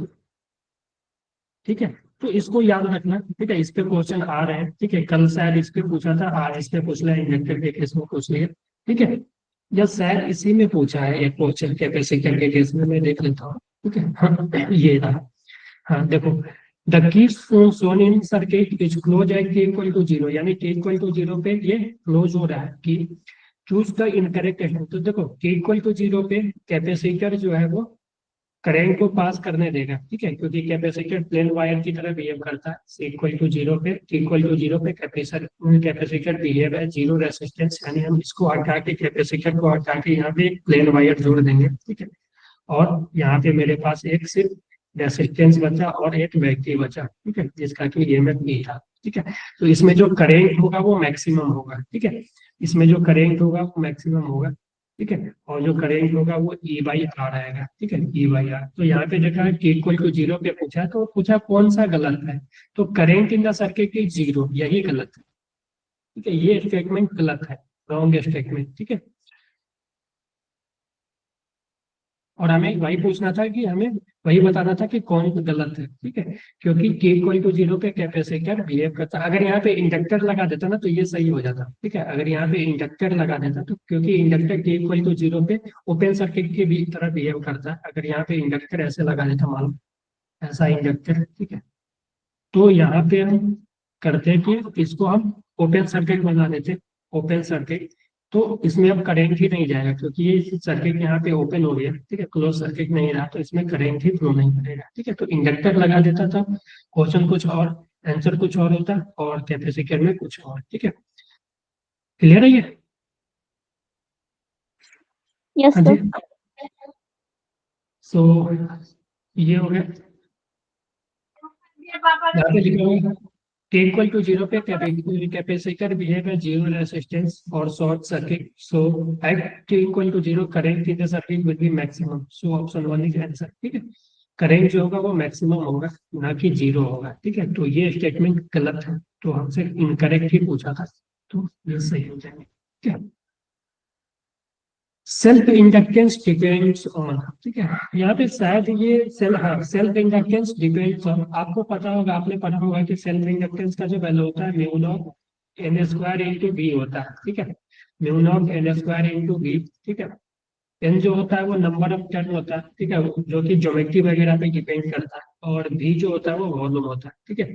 ठीक है। तो इसको याद रखना, ठीक है। इस पे क्वेश्चन आ रहे हैं, ठीक है। कल शायद इस पे पूछा था, आज इस पे पूछ लिया, इंडक्टर के केस में पूछ लिया, ठीक है। या शायद इसी में पूछा है एक क्वेश्चन कैपेसिटर के केस में, मैं देख लेता हूँ, ठीक है। हाँ, ये रहा। हाँ देखो, the key shown in circuit is close at t equal to zero, यानी t इक्वल टू जीरो पे ये क्लोज हो रहा है कि चूज द इनकरेक्ट एलिमेंट। तो देखो t इक्वल टू जीरो पे कैपेसिटर जो है वो करंट को पास करने देगा, ठीक है, क्योंकि कैपेसिटर प्लेन वायर की तरह बिहेव करता है। सी इक्वल टू जीरो पे, टी इक्वल टू जीरो पे कैपेसिटर बिहेव है जीरो रेसिस्टेंस, यानी हम इसको हटा के कैपेसिटर को हटा के यहाँ पे प्लेन वायर जोड़ देंगे, ठीक है। और यहाँ पे मेरे पास एक सिर्फ रेसिस्टेंस बचा और एक व्यक्ति बचा, ठीक है, जिसका कि ईएमएफ भी था, ठीक है। तो इसमें जो करेंट होगा वो मैक्सिमम होगा, ठीक है। इसमें जो करेंट होगा वो मैक्सिमम होगा, ठीक है। और जो करेंट होगा वो ई बाई आर आएगा, ठीक है, ई बाई आर। तो यहाँ पे देखा है t इक्वल टू जीरो पे पूछा है, तो पूछा कौन सा गलत है, तो current in the circuit is zero, यही गलत है, ठीक है। ये स्टेटमेंट गलत है, रॉन्ग स्टेटमेंट, ठीक है। और हमें वही पूछना था कि हमें वही बताना था कि कौन सा गलत है, ठीक है। क्योंकि t इक्वल टू जीरो पे कैपेसिटर बिहेव करता है। अगर यहाँ पे इंडक्टर लगा देता ना तो ये सही हो जाता, ठीक है। अगर यहाँ पे इंडक्टर लगा देता तो, क्योंकि inductor t equal to zero पे ओपन सर्किट की भी तरह बिहेव करता है। अगर यहाँ पे इंडक्टर ऐसे लगा देता, मान लो ऐसा इंडक्टर, ठीक है, तो यहाँ पे हम करते हैं कि इसको हम ओपन सर्किट बना देते, ओपन सर्किट। तो इसमें अब करंट ही नहीं जाएगा, क्योंकि ये सर्किट यहाँ पे ओपन हो गया, ठीक है, क्लोज सर्किट नहीं रहा, तो इसमें करंट ही फ्लो नहीं करेगा, ठीक है। तो इंडक्टर लगा देता था, क्वेश्चन कुछ और, आंसर कुछ और होता, और कैपेसिटर में कुछ और, ठीक है। क्लियर है ये? यस हाँ जी। सर। सो ये हो गया। यहाँ पे लिखा हुआ है t इक्वल टू जीरो पे capacitor behave as zero resistance और short circuit, so at t equal to zero current in the circuit will be maximum, so option one is answer, ठीक है। करंट जो होगा वो मैक्सिमम होगा, ना कि जीरो होगा, ठीक है। तो ये स्टेटमेंट गलत है, तो हमसे इनकरेक्ट ही पूछा था, तो ये सही हो जाएंगे, ठीक है। सेल्फ इंडक्टेंस डिपेंड्स ऑन, ठीक है। यहाँ पे शायद ये सेल्फ इंडक्टेंस डिपेंड्स ऑन, आपको पता होगा, आपने पढ़ा होगा कि सेल्फ इंडक्टेंस का जो वैल्यू होता है mu naught N square into B होता है, ठीक है। Mu naught N square into B, ठीक है। एन जो होता है वो नंबर ऑफ टर्न होता है, ठीक है, जो कि ज्योमेट्री वगैरह पे डिपेंड करता है, और बी जो होता है वो वॉल्यूम होता है, ठीक है।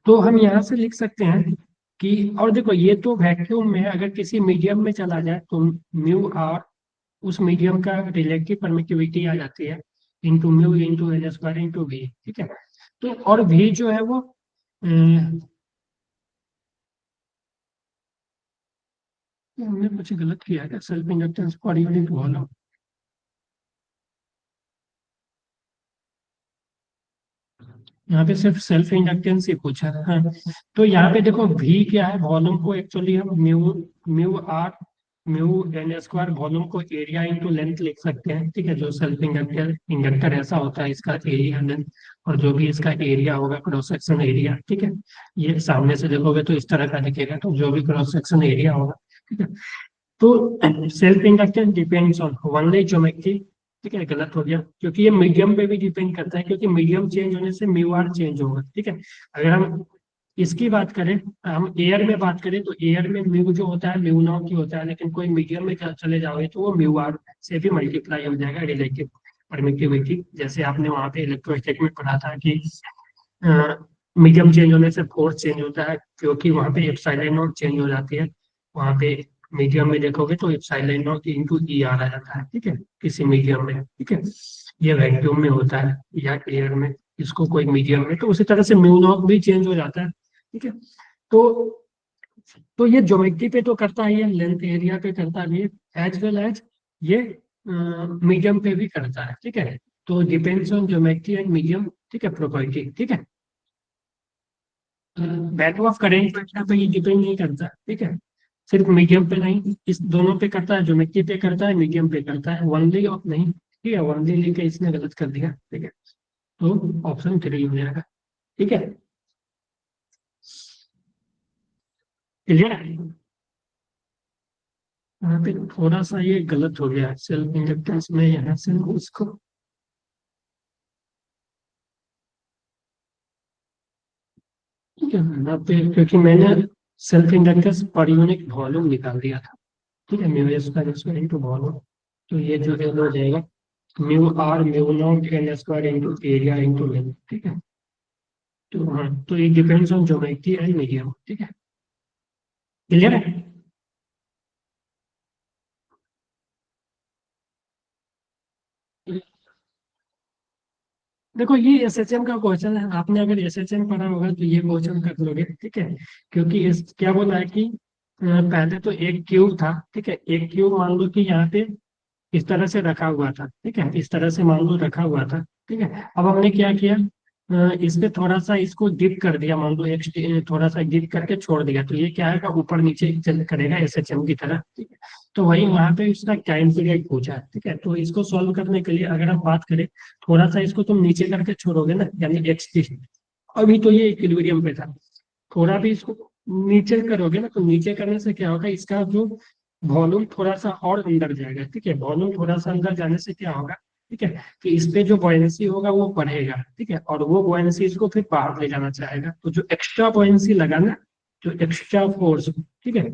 तो हम यहाँ से लिख सकते हैं कि, और देखो ये तो वैक्यूम में अगर किसी मीडियम में चला जाए तो म्यू आर उस मीडियम का रिलेटिव परमिटिविटी आ जाती है, into mu into L square into V, ठीक है। तो और वी जो है वो हमने कुछ गलत किया है, self inductance per unit volume, यहाँ पे सिर्फ सेल्फ इंडक्टेंस ही पूछा है, हाँ। तो यहाँ पे देखो वी क्या है, वॉल्यूम को एक्चुअली हम mu mu R mu N square volume को एरिया इंटू लेंथ लिख सकते हैं, ठीक है। जो सेल्फ इंडक्टर इंडक्टर ऐसा होता है, इसका एरिया लेंथ, और जो भी इसका एरिया होगा क्रॉस सेक्शन एरिया, ठीक है। ये सामने से देखोगे तो इस तरह का दिखेगा, तो जो भी क्रॉस सेक्शन एरिया होगा, ठीक है। तो self inductance depends on only geometry, ठीक है, गलत हो गया, क्योंकि ये मीडियम पे भी डिपेंड करता है, क्योंकि मीडियम चेंज होने से म्यू आर चेंज होगा, ठीक है। अगर हम इसकी बात करें, हम एयर में बात करें, तो एयर में म्यू जो होता है म्यू नॉट ही होता है, लेकिन कोई मीडियम में चले जाओगे तो वो म्यू आर से भी मल्टीप्लाई हो जाएगा रिलेटिव परमिटिविटी। जैसे आपने वहाँ पे इलेक्ट्रोस्टैटिक में पढ़ा था कि मीडियम चेंज होने से फोर्स चेंज होता है, क्योंकि वहाँ पे एप्सिलॉन नॉट चेंज हो जाती है। वहाँ पे मीडियम में देखोगे तो epsilon naught into E R आ जाता है, ठीक है, किसी मीडियम में, ठीक है। ये वैक्यूम में होता है या एयर में, इसको कोई मीडियम में, तो उसी तरह से म्यू नॉट भी चेंज हो जाता है, ठीक है। तो ये ज्योमेट्री पे तो करता है, ये लेंथ एरिया पे करता है, एज वेल एज ये मीडियम पे भी करता है, ठीक है। तो depends on geometry and medium, ठीक है, प्रॉपर्टी, ठीक है। वैल्यू ऑफ करेंट पे ये डिपेंड नहीं करता, ठीक है। सिर्फ मीडियम पे नहीं, इस दोनों पे करता है, ज्योमेट्री पे करता है, मीडियम पे करता है, वनली ऑफ नहीं, ठीक है। वनली लेके इसने गलत कर दिया, ठीक है। तो ऑप्शन थ्री हो जाएगा, ठीक है। क्लियर है? यहाँ पे थोड़ा सा ये गलत हो गया, सेल्फ इंडक्टेंस में यहाँ से उसको ठीक है, यहाँ पे क्योंकि मैंने self inductance per unit volume निकाल दिया था, ठीक है, म्यू स्क्वायर इंटू वॉल्यूम, तो ये जो है हो जाएगा mu R mu naught N square into area into length, ठीक है। तो हाँ, तो ये depends on geometry and medium, ठीक है, क्लियर है। देखो ये एसएचएम का क्वेश्चन है, आपने अगर एसएचएम पढ़ा होगा तो ये क्वेश्चन कर लोगे, ठीक है, क्योंकि इस क्या बोला है कि पहले तो एक क्यूब था, ठीक है, एक क्यूब मान लो कि यहाँ पे इस तरह से रखा हुआ था, ठीक है, इस तरह से मान लो रखा हुआ था, ठीक है। अब हमने क्या किया, इस पे थोड़ा सा इसको डिप कर दिया, मान लो एक थोड़ा सा डिप करके छोड़ दिया, तो ये क्या है ऊपर नीचे चल करेगा एसएचएम की तरह, ठीक है। तो वही वहां पे इसका टाइम पीरियड पूछा है, ठीक है, तो इसको सॉल्व करने के लिए अगर हम बात करें, थोड़ा सा इसको तुम नीचे करके छोड़ोगे ना, यानी एक्स टी, अभी तो ये इक्विलिब्रियम पे था, थोड़ा भी इसको नीचे करोगे ना, तो नीचे करने से क्या होगा, इसका जो वॉल्यूम थोड़ा सा और अंदर जाएगा, ठीक है, वॉल्यूम थोड़ा सा अंदर जाने से क्या होगा, ठीक है, कि इस पे जो बॉयंसी होगा वो बढ़ेगा, ठीक है, और वो बॉयंसी इसको फिर बाहर ले जाना चाहेगा, तो जो एक्स्ट्रा बॉयंसी लगा ना, जो एक्स्ट्रा फोर्स, ठीक है,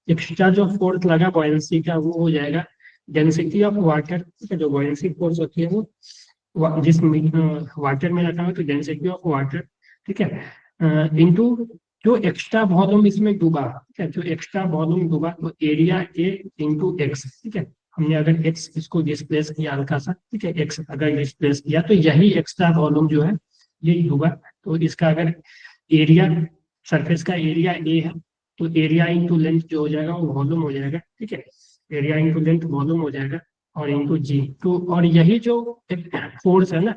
एक्स्ट्रा जो फोर्स लगा बॉयंसी का, वो हो जाएगा डेंसिटी ऑफ वाटर, ठीक है, जो बॉयंसी फोर्स होती है वो जिस वाटर में रखा हुआ, तो डेंसिटी ऑफ वाटर, ठीक है, इनटू जो एक्स्ट्रा वॉल्यूम इसमें डूबा, ठीक है, जो एक्स्ट्रा वॉल्यूम डूबा, तो एरिया ए इंटू एक्स, ठीक है, हमने अगर एक्स इसको डिस्प्लेस किया हल्का सा, ठीक है, एक्स अगर डिस्प्लेस किया, तो यही एक्स्ट्रा वॉल्यूम जो है यही डूबा, तो इसका अगर एरिया, सरफेस का एरिया ए है, तो एरिया इंटू लेंथ जो हो जाएगा वो वॉल्यूम हो जाएगा, ठीक है, एरिया इंटू लेंथ वॉल्यूम हो जाएगा, और इंटू जी, तो और यही जो फोर्स है ना,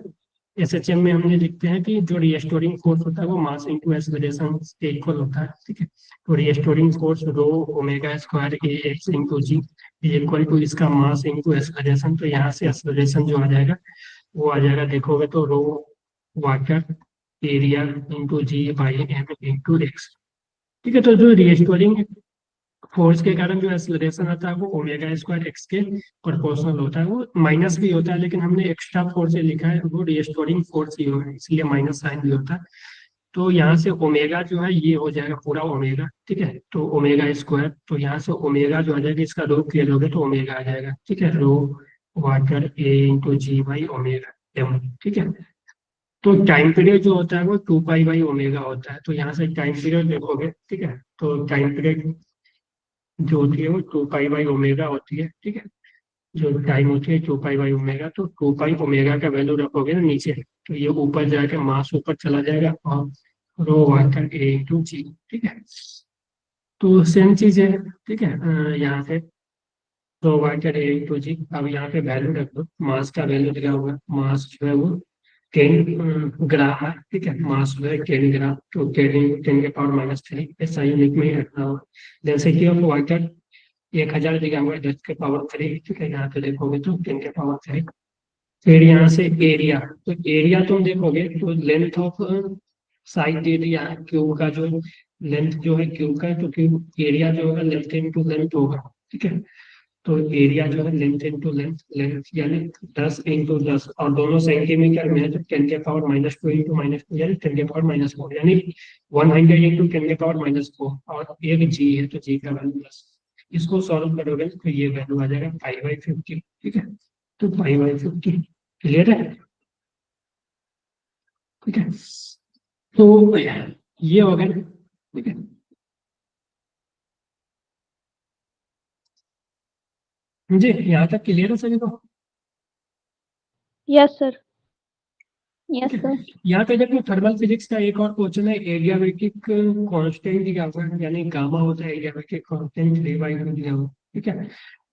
एसएचएम में हमने लिखते हैं कि जो रिस्टोरिंग फोर्स होता है वो मास इंटू एक्सेलरेशन के इक्वल होता है, ठीक है, तो restoring force rho omega square A X into G is equal to इसका मास इंटू एक्सेलरेशन, तो यहाँ से एक्सेलरेशन जो आ जाएगा वो आ जाएगा, देखोगे तो rho water area into G by M into X, ठीक है। तो जो रिस्टोरिंग फोर्स के कारण जो एक्सेलरेशन आता है वो ओमेगा स्क्वायर एक्स के प्रोपोर्शनल होता है, वो माइनस भी होता है, लेकिन हमने एक्स्ट्रा फोर्स से लिखा है, वो रिस्टोरिंग फोर्स ही होगा, इसलिए माइनस साइन भी होता है। तो यहाँ से ओमेगा जो है ये हो जाएगा पूरा ओमेगा, ठीक है, तो ओमेगा स्क्वायर, तो यहाँ से ओमेगा जो आ जाएगा इसका रो क्लियर हो गया, तो ओमेगा आ जाएगा, ठीक है, rho water A into G by omega M, ठीक है। तो टाइम पीरियड जो होता है वो 2 पाई बाई ओमेगा होता है, तो यहाँ से टाइम पीरियड देखोगे, ठीक है, तो टाइम पीरियड जो होती है वो 2 पाई बाई ओमेगा होती है, ठीक है, जो टाइम होती है 2 पाई बाई ओमेगा, तो 2 पाई ओमेगा का वैल्यू रखोगे ना नीचे, तो ये ऊपर जाके मास ऊपर चला जाएगा, और रो वाटर ए इंटू जी, ठीक है, तो सेम चीज है, ठीक है, यहाँ पे रो वाटर ए इंटू जी, अब यहाँ पे वैल्यू रख दो, मास का वैल्यू दिया हुआ है, मास जो है वो 10 ग्राम है, ठीक है, मास जो है 10 ग्राम, तो 10 10 के पावर -3, ऐसा यूनिट में ही रखना होगा। डेंसिटी ऑफ वाटर 1000 दिया हुआ है 10 के पावर 3, ठीक है, यहाँ पे देखोगे तो 10 के पावर 3, फिर यहाँ से एरिया, तो एरिया तुम देखोगे तो length of side area cube का, जो लेंथ जो है क्यूब का, तो क्यूब एरिया जो होगा लेंथ इंटू लेंथ होगा, ठीक है, तो एरिया जो है लेंथ इंटू लेंथ, लेंथ यानी 10 इंटू 10, और दोनों सेंटीमीटर में है, तो 10 के पावर -2 इंटू -2 यानी 10 के पावर -4, यानी 100 इंटू 10 के पावर-4, और एक जी है तो जी का वैल्यू 10, इसको सॉल्व करोगे तो ये वैल्यू आ जाएगा पाई/50, ठीक है, तो पाई/50 क्लियर है, ठीक है, तो ये हो गया, ठीक है। जी यहाँ तक क्लियर है सभी को। Yes sir. यस ठीक है। सर। यहाँ पे देखो थर्मल फिजिक्स का एक और क्वेश्चन है, एडियाबेटिक कांस्टेंट दिया हुआ है, यानी गामा होता है एडियाबेटिक कांस्टेंट 3/2 दिया हुआ है, ठीक है,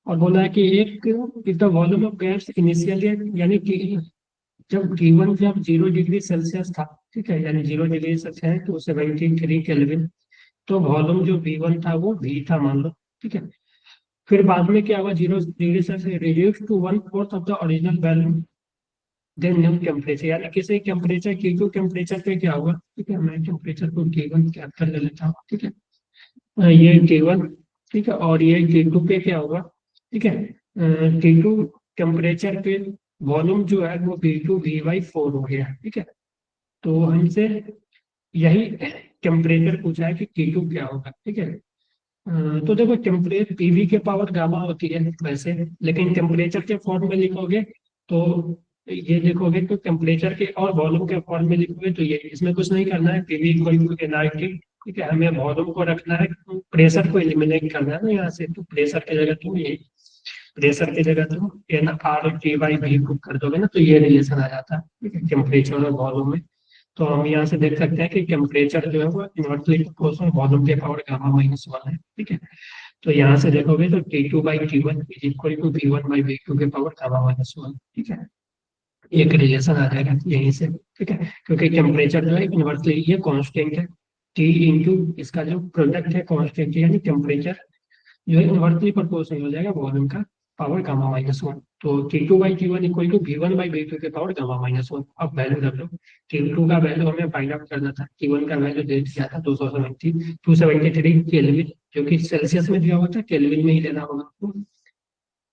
और बोला है कि एक if the volume of gas initially, यानी कि जब T1 जब 0 डिग्री सेल्सियस था, ठीक है, यानी 0 डिग्री सेल्सियस है तो 73 केल्विन, तो वॉल्यूम जो V1 था वो V था मान लो, ठीक है, फिर बाद में क्या हुआ, 0 degree Celsius reduce to 1/4 of the original value, then new temperature, यानी किसी टेम्परेचर T2 टेम्परेचर पे क्या हुआ, ठीक है, मैं टेम्परेचर को T1 कैप्चर ले लेता हूँ, ठीक है, ये T1, ठीक है, और ये T2 पे क्या होगा, ठीक है, T2 टेम्परेचर पे वॉल्यूम जो है वो V2 V/4 हो गया, ठीक है, तो हमसे यही टेम्परेचर पूछा है कि T2 क्या होगा, ठीक है। तो देखो टेम्परेचर पीवी के पावर गामा होती है वैसे, लेकिन टेम्परेचर के फॉर्म में लिखोगे तो ये लिखोगे तो टेम्परेचर के और वॉल्यूम के फॉर्म में लिखोगे तो ये, इसमें कुछ नहीं करना है, पीवी इक्वल टू एनआरटी, ठीक है। हमें वॉल्यूम को रखना है, प्रेशर को एलिमिनेट करना है ना यहाँ से, तो प्रेशर की जगह तुम ये, प्रेशर की जगह तुम N R T by V को कर दोगे ना, तो ये रिलेशन आ जाता है, ठीक है, टेम्परेचर और वॉल्यूम में। तो हम यहाँ से देख सकते हैं कि टेम्परेचर जो है वो इन्वर्सली प्रोपोर्शनल वॉल्यूम के पावर गामा माइनस 1 है, ठीक है। तो यहाँ से देखोगे तो T2 by T1 is equal to V1 by V2 के पावर गामा माइनस 1, ठीक है। एक रिलेशन आ जाएगा यहीं से, ठीक है, क्योंकि टेम्परेचर जो है इन्वर्सली ये कांस्टेंट है, T इंटू इसका जो प्रोडक्ट है कांस्टेंट, यानी टेम्परेचर जो है इन्वर्सली प्रोपोर्शनल हो जाएगा वॉल्यूम का पावर गामा माइनस 1। तो T2 by T1 equal to V1 by V2 के पावर गामा माइनस 1। अब वैल्यू रख लो, T2 का वैल्यू हमें फाइंड आउट करना था, T1 का वैल्यू दे दिया था 273 केल्विन, जो कि सेल्सियस में दिया हुआ था, केल्विन में ही लेना होगा आपको।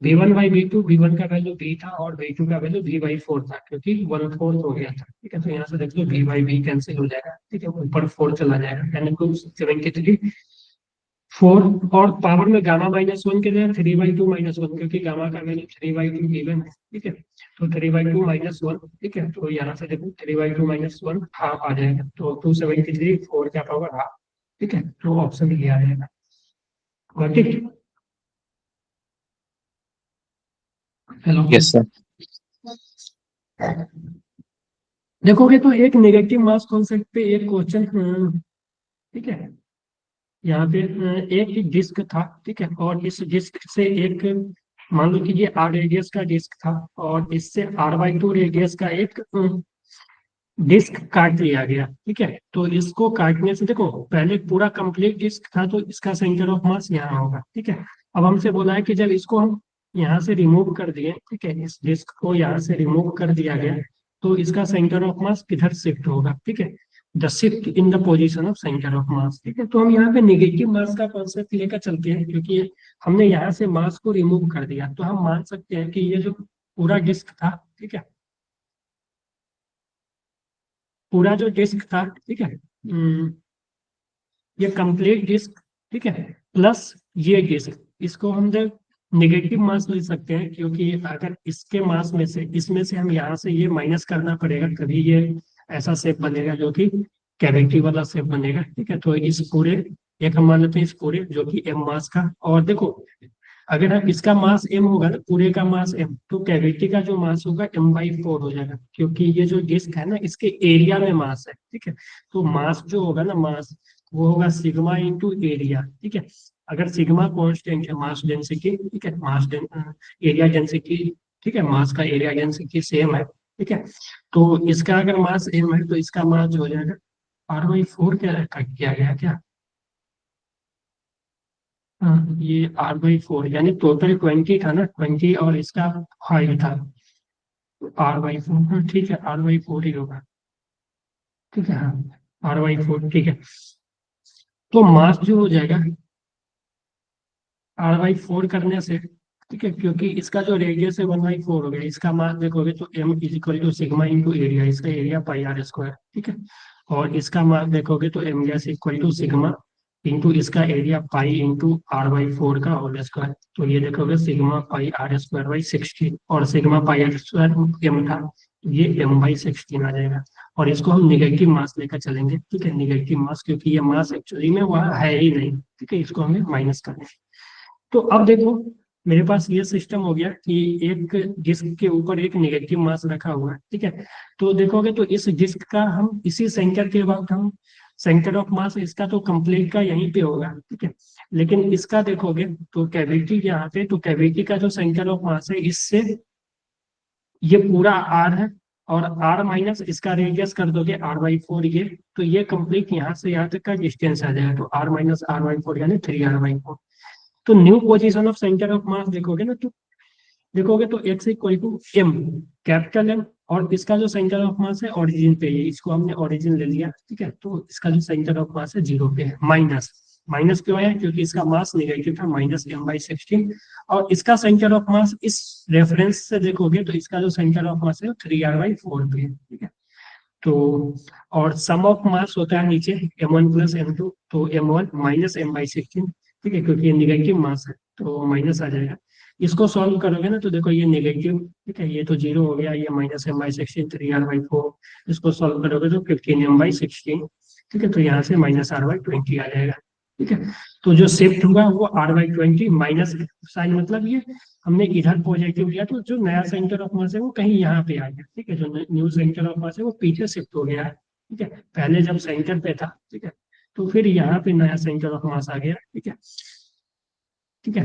V1 बाई V2, V1 का वैल्यू V था और V2 का वैल्यू V बाई 4 था, क्योंकि 1/4 हो गया था, ठीक है। तो यहाँ से देख लो V बाई V कैंसिल हो जाएगा, ठीक है, ऊपर 4 चला जाएगा, यानी 273 4, और पावर में गामा माइनस 1 के लिए 3/2 माइनस 1, क्योंकि गामा का वैल्यू 3/2 गिवन है, ठीक है। तो 3/2 माइनस 1, ठीक है, तो यहाँ से देखो 3/2 माइनस 1 हाफ आ जाएगा, तो 273 4 का पावर हाफ, ठीक है। तो ऑप्शन ये आ जाएगा, got it. Hello, yes sir. देखोगे तो एक नेगेटिव मास कॉन्सेप्ट पे एक क्वेश्चन, ठीक है। यहाँ पे एक डिस्क था, ठीक है, और इस डिस्क से एक, मान लो कि ये R रेडियस का डिस्क था, और इससे R/2 रेडियस का एक डिस्क काट लिया गया, ठीक है। तो इसको काटने से देखो, पहले पूरा कंप्लीट डिस्क था तो इसका सेंटर ऑफ मास यहाँ होगा, ठीक है। अब हमसे बोला है कि जब इसको हम यहाँ से रिमूव कर दिए, ठीक है, इस डिस्क को यहाँ से रिमूव कर दिया गया, तो इसका सेंटर ऑफ मास किधर शिफ्ट होगा, ठीक है, the shift in the position of centre of मास, ठीक है। तो हम यहाँ पे नेगेटिव मास का कॉन्सेप्ट लेकर चलते हैं, क्योंकि हमने यहाँ से मास को रिमूव कर दिया, तो हम मान सकते हैं कि ये जो पूरा डिस्क था, ठीक है, पूरा जो डिस्क था, ठीक है, ये कंप्लीट डिस्क, ठीक है, प्लस ये डिस्क, इसको हम जब नेगेटिव मास ले सकते हैं, क्योंकि अगर इसके मास में से, इसमें से हम यहाँ से ये माइनस करना पड़ेगा, तभी ये ऐसा शेप बनेगा जो कि कैविटी वाला शेप बनेगा, ठीक है। तो इस पूरे, एक हम मान लेते हैं इस पूरे जो कि m मास का, और देखो अगर हम इसका मास m होगा ना, पूरे का मास m, तो कैविटी का जो मास होगा m/4 हो जाएगा, क्योंकि ये जो डिस्क है ना इसके एरिया में मास है, ठीक है। तो मास जो होगा ना, मास वो होगा सिग्मा इंटू एरिया, ठीक है। अगर सिग्मा कांस्टेंट है, मास डेंसिटी, ठीक है, एरिया डेंसिटी, ठीक है, मास का एरिया डेंसिटी सेम है, ठीक है। तो इसका अगर मास m है तो इसका मास जो हो जाएगा R/4 क्या कट किया गया क्या, हाँ, ये R/4, यानी टोटल 20 था ना, 20 और इसका 5 था, R/4, हाँ ठीक है, R/4 ही होगा, ठीक है, हाँ R/4, ठीक है। तो मास जो हो जाएगा R/4 करने से, ठीक है, क्योंकि इसका जो रेडियस है 1/4 हो गया, इसका मास देखोगे तो m is equal to sigma into area, इसका एरिया πr², ठीक है, और इसका मास देखोगे तो m gas equal to sigma into इसका एरिया पाई इंटू R/4 का होल स्क्वायर। तो ये देखोगे सिग्मा πr²/16, और सिग्मा πr² m था, तो ये m/16 आ जाएगा, और इसको हम निगेटिव मास लेकर चलेंगे, ठीक है, निगेटिव मास, क्योंकि ये मास एक्चुअली में वहाँ है ही नहीं, ठीक है, इसको हमें माइनस करना है। तो अब देखो मेरे पास ये सिस्टम हो गया कि एक डिस्क के ऊपर एक नेगेटिव मास रखा हुआ है, ठीक है। तो देखोगे तो इस डिस्क का हम इसी सेंटर के बाद हम सेंटर ऑफ मास इसका तो कंप्लीट का यहीं पे होगा, ठीक है, लेकिन इसका देखोगे तो कैविटी यहाँ पे, तो कैविटी का जो सेंटर ऑफ मास है इससे ये पूरा R है, और R माइनस इसका रेडियस कर दोगे R/4, ये तो ये कंप्लीट यहाँ से यहाँ तक का डिस्टेंस आ जाएगा, तो R माइनस R/4 यानी 3R/4। तो new position of centre of mass देखोगे ना, तो देखोगे तो x equal to m, capital M, और इसका जो सेंटर ऑफ मास है ओरिजिन पे है, इसको हमने ओरिजिन ले लिया, ठीक है। तो इसका जो सेंटर ऑफ मास है 0 पे है, माइनस, माइनस क्यों है, क्योंकि इसका मास नेगेटिव था, -m/16, और इसका सेंटर ऑफ मास इस रेफरेंस से देखोगे तो इसका जो सेंटर ऑफ मास है 3R/4 पे है, ठीक है। तो और सम ऑफ मास होता है नीचे m1 प्लस m2, तो m1 माइनस m/16, ठीक है, क्योंकि ये निगेटिव मास है तो माइनस आ जाएगा। इसको सॉल्व करोगे ना तो देखो ये नेगेटिव, ठीक है, ये तो जीरो हो गया, ये माइनस m/16 3r/4, इसको सॉल्व करोगे तो 15m/16, ठीक है, तो यहाँ से माइनस r/20 आ जाएगा, ठीक है। तो जो शिफ्ट हुआ वो r/20 माइनस साइन, मतलब ये हमने इधर पॉजिटिव लिया तो जो नया सेंटर ऑफ मास है वो कहीं यहाँ पे आ गया, ठीक है, जो न्यू सेंटर ऑफ मास है वो पीछे शिफ्ट हो गया है, ठीक है, पहले जब सेंटर पे था, ठीक है, तो फिर यहाँ पे नया सेंटर ऑफ मास आ गया, ठीक है, ठीक है।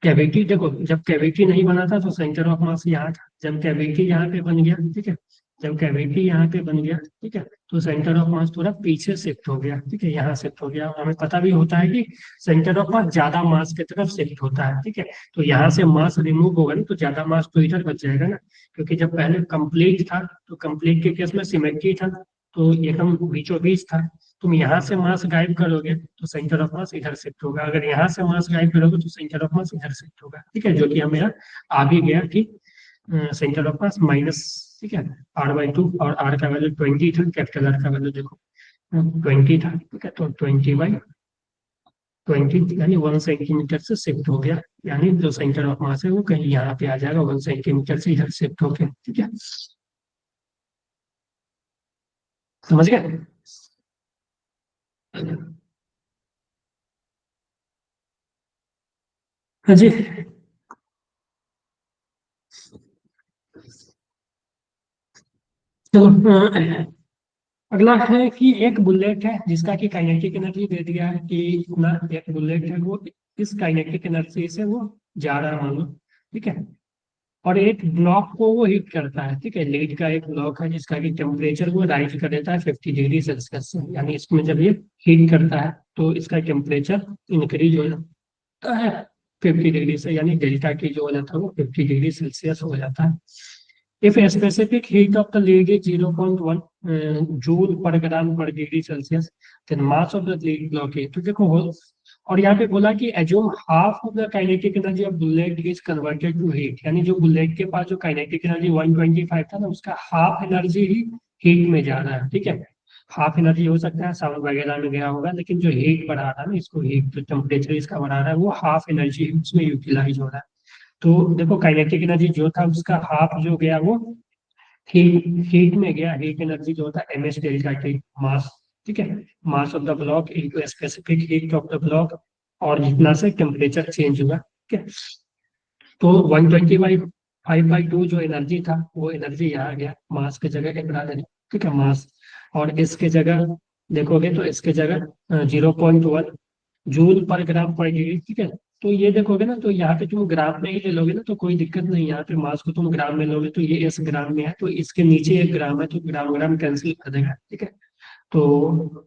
कैविटी देखो, जब कैविटी नहीं बना था तो सेंटर ऑफ मास यहाँ था, जब कैविटी यहाँ पे बन गया, ठीक है, जब कैविटी यहाँ पे बन गया, ठीक है, तो सेंटर ऑफ मास थोड़ा पीछे शिफ्ट हो गया, ठीक है, यहाँ शिफ्ट हो गया। हमें पता भी होता है कि सेंटर ऑफ मास ज्यादा मास की तरफ शिफ्ट होता है, ठीक है, तो यहाँ से मास रिमूव होगा ना तो ज्यादा मास तो इधर बच जाएगा ना, क्योंकि जब पहले कंप्लीट था तो कंप्लीट के केस में सिमेट्री था, तो एकदम बीचों बीच था। तुम यहाँ से मास गायब करोगे तो सेंटर ऑफ मास इधर शिफ्ट होगा, अगर यहाँ से मास गायब करोगे तो सेंटर ऑफ मास इधर शिफ्ट होगा, ठीक है, जो कि हमें आ भी गया कि सेंटर ऑफ मास माइनस, ठीक है, r/2, और r का वैल्यू 20 था, कैपिटल R का वैल्यू देखो 20 था, ठीक है, तो 20/20 यानी 1 सेंटीमीटर से शिफ्ट हो गया, यानी जो सेंटर ऑफ मास है वो कहीं यहाँ पे आ जाएगा 1 सेंटीमीटर से इधर शिफ्ट हो गया, ठीक है, समझ गए? हाँ जी। चलो अगला है कि एक बुलेट है जिसका कि काइनेटिक एनर्जी दे दिया है कि इतना, एक बुलेट है वो इस काइनेटिक एनर्जी से वो जा रहा है मान लो, ठीक है, और एक ब्लॉक को वो हीट करता है, ठीक है, लीड का एक ब्लॉक है जिसका कि टेम्परेचर वो राइज कर देता है 50 डिग्री सेल्सियस से, यानी इसमें जब ये हीट करता है तो इसका टेम्परेचर इंक्रीज हो जाता है 50 डिग्री से, यानी डेल्टा टी जो हो जाता है वो 50 डिग्री सेल्सियस हो जाता है। If a specific heat of the lead is 0.1 joule per gram per degree Celsius, then mass of the lead block है, तो देखो और यहाँ पे बोला कि assume half of the kinetic energy of bullet is converted to heat, यानी जो बुलेट के पास जो काइनेटिक एनर्जी 125 था ना उसका हाफ एनर्जी ही हीट में जा रहा है, ठीक है, हाफ एनर्जी हो सकता है साउंड वगैरह में गया होगा, लेकिन जो हीट बढ़ा रहा है ना इसको, हीट जो टेम्परेचर इसका बढ़ा रहा है वो हाफ एनर्जी उसमें यूटिलाइज हो रहा है। तो देखो काइनेटिक एनर्जी जो था उसका हाफ जो गया वो हीट में गया, हीट एनर्जी जो होता है ms डेल्टा टी मास, ठीक है, mass of the block into specific heat of the block, और जितना से टेम्परेचर चेंज हुआ, ठीक है, तो 125/2 जो एनर्जी था वो एनर्जी यहाँ गया, मास की जगह एक बढ़ा देना, ठीक है, मास, और इसके जगह देखोगे तो इसके जगह 0.1 जूल पर ग्राम पर डिग्री, ठीक है, तो ये देखोगे ना तो यहाँ पे तुम ग्राम में ही ले लोगे ना तो कोई दिक्कत नहीं, यहाँ पे मास को तुम ग्राम में लोगे तो ये इस ग्राम में है तो इसके नीचे एक ग्राम है तो ग्राम ग्राम कैंसिल कर देगा, ठीक है, तो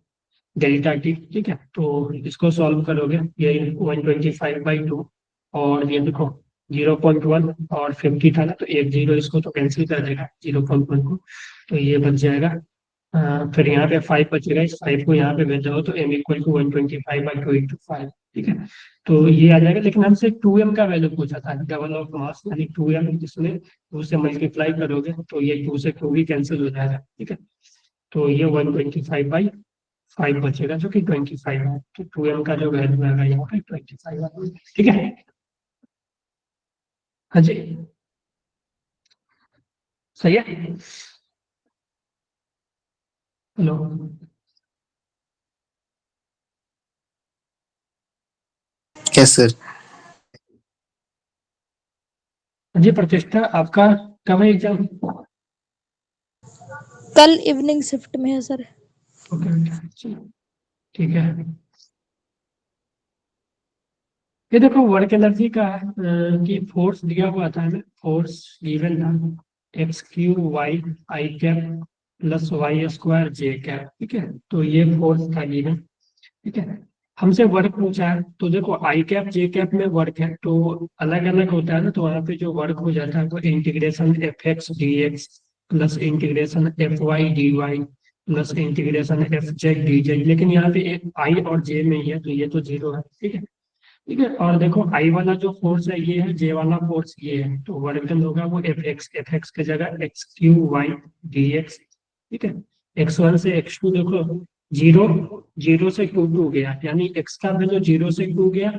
डेल्टा टी, ठीक है, तो इसको सॉल्व करोगे ये 125/2 और ये देखो 0.1 और 50 था ना तो एक जीरो इसको तो कैंसिल कर देगा 0.1 को, तो ये बच जाएगा फिर यहाँ पे 5 बचेगा, इस 5 को यहाँ पे भेज दो तो m इक्वल टू 125/2 इंटू 5, ठीक है, तो ये आ जाएगा, लेकिन हमसे 2m का वैल्यू पूछा था, डबल ऑफ मास यानी 2m, जिसमें 2 से मल्टीप्लाई करोगे तो ये 2 से 2 भी कैंसिल हो जाएगा, ठीक है, तो ये 125/5 बचेगा जो कि 25 है, तो 2m का जो वैल्यू आएगा यहाँ पे 25 है, ठीक है। हाँ जी, सही है। Hello, yes sir. हाँ जी प्रतिष्ठा, आपका कब है एग्जाम? कल इवनिंग शिफ्ट में है सर। ओके चलो ठीक है। ये देखो वर्क एनर्जी का है कि फोर्स दिया हुआ था हमें, फोर्स गिवन था x³ y i cap plus y² j cap, ठीक है, तो ये फोर्स था गिवन, ठीक है, हमसे वर्क पूछा है तो देखो आई कैप जे कैप में वर्क है तो अलग अलग होता है ना, तो वहाँ पे जो वर्क हो जाता है वो integration fx dx plus integration fy dy plus integration fz dz, लेकिन यहाँ पे एक आई और जे में ही है तो ये तो जीरो है, ठीक है, ठीक है, और देखो आई वाला जो फोर्स है ये है, जे वाला फोर्स ये है, तो वर्क डन होगा वो एफ एक्स के जगह x³ y dx, ठीक है, x1 से x2 देखो, जीरो, जीरो से टू गया, यानी x का वैल्यू जीरो से टू गया,